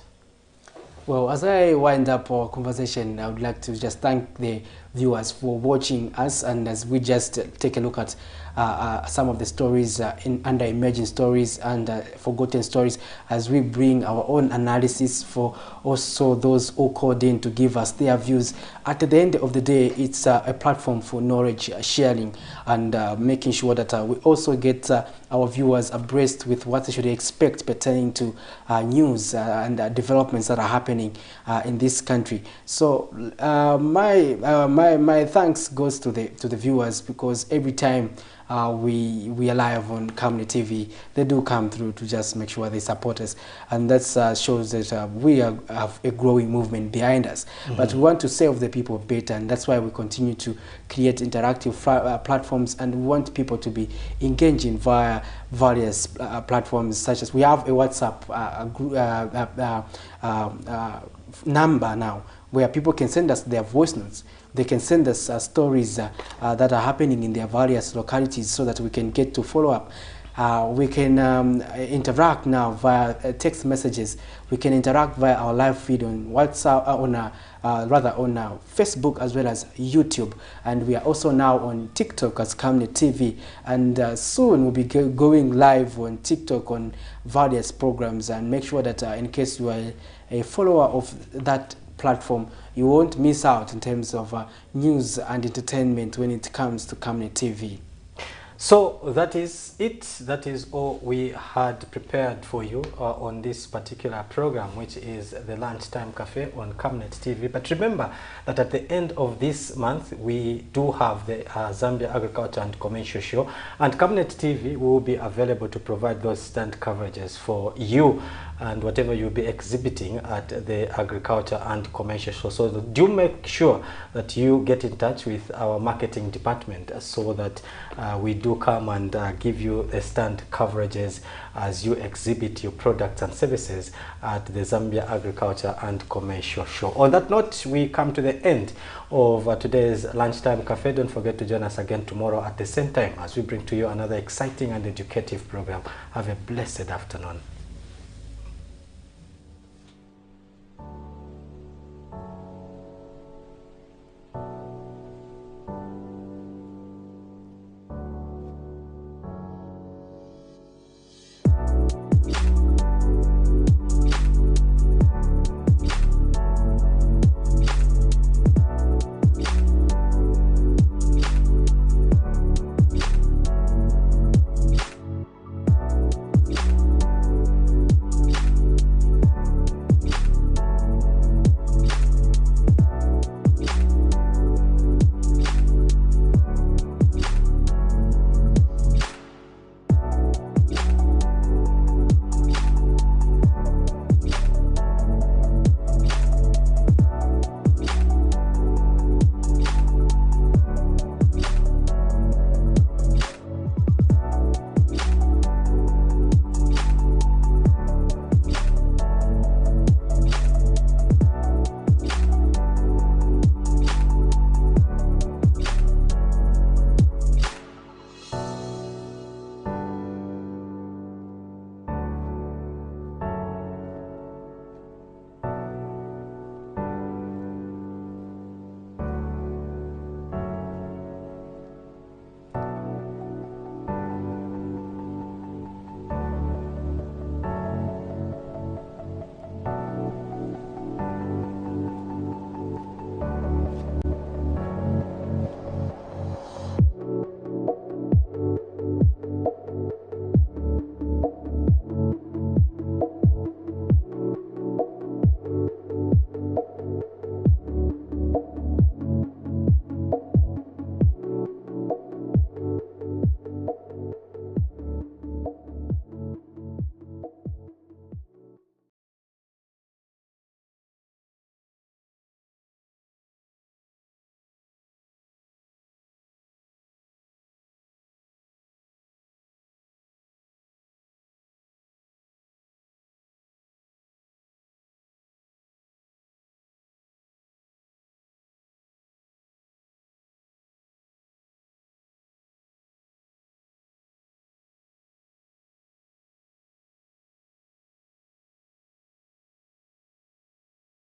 Well, as I wind up our conversation, I would like to just thank the viewers for watching us, and as we just take a look at some of the stories under emerging stories and forgotten stories, as we bring our own analysis for also those who called in to give us their views. At the end of the day, it's a platform for knowledge sharing and making sure that we also get our viewers abreast with what they should expect pertaining to news and developments that are happening in this country. So my thanks goes to the viewers, because every time we are live on Camnet TV, they do come through to just make sure they support us, and that shows that we have a growing movement behind us. But we want to serve the people better, and that's why we continue to create interactive platforms, and we want people to be engaging via various platforms, such as we have a WhatsApp number now, where people can send us their voice notes. They can send us stories that are happening in their various localities, so that we can get to follow up. We can interact now via text messages. We can interact via our live feed on WhatsApp, on Facebook as well as YouTube. And we are also now on TikTok as Camnet TV. And soon we'll be going live on TikTok on various programs, and make sure that in case you are a follower of that platform, you won't miss out in terms of news and entertainment when it comes to Camnet TV. So that is it. That is all we had prepared for you on this particular program, which is the Lunchtime Cafe on Camnet TV. But remember that at the end of this month, we do have the Zambia Agriculture and Commercial Show, and Camnet TV will be available to provide those stand coverages for you and whatever you'll be exhibiting at the Agriculture and Commercial Show. So do make sure that you get in touch with our marketing department, so that we do come and give you the stand coverages as you exhibit your products and services at the Zambia Agriculture and Commercial Show. On that note, we come to the end of today's Lunchtime Cafe. Don't forget to join us again tomorrow at the same time as we bring to you another exciting and educative program. Have a blessed afternoon.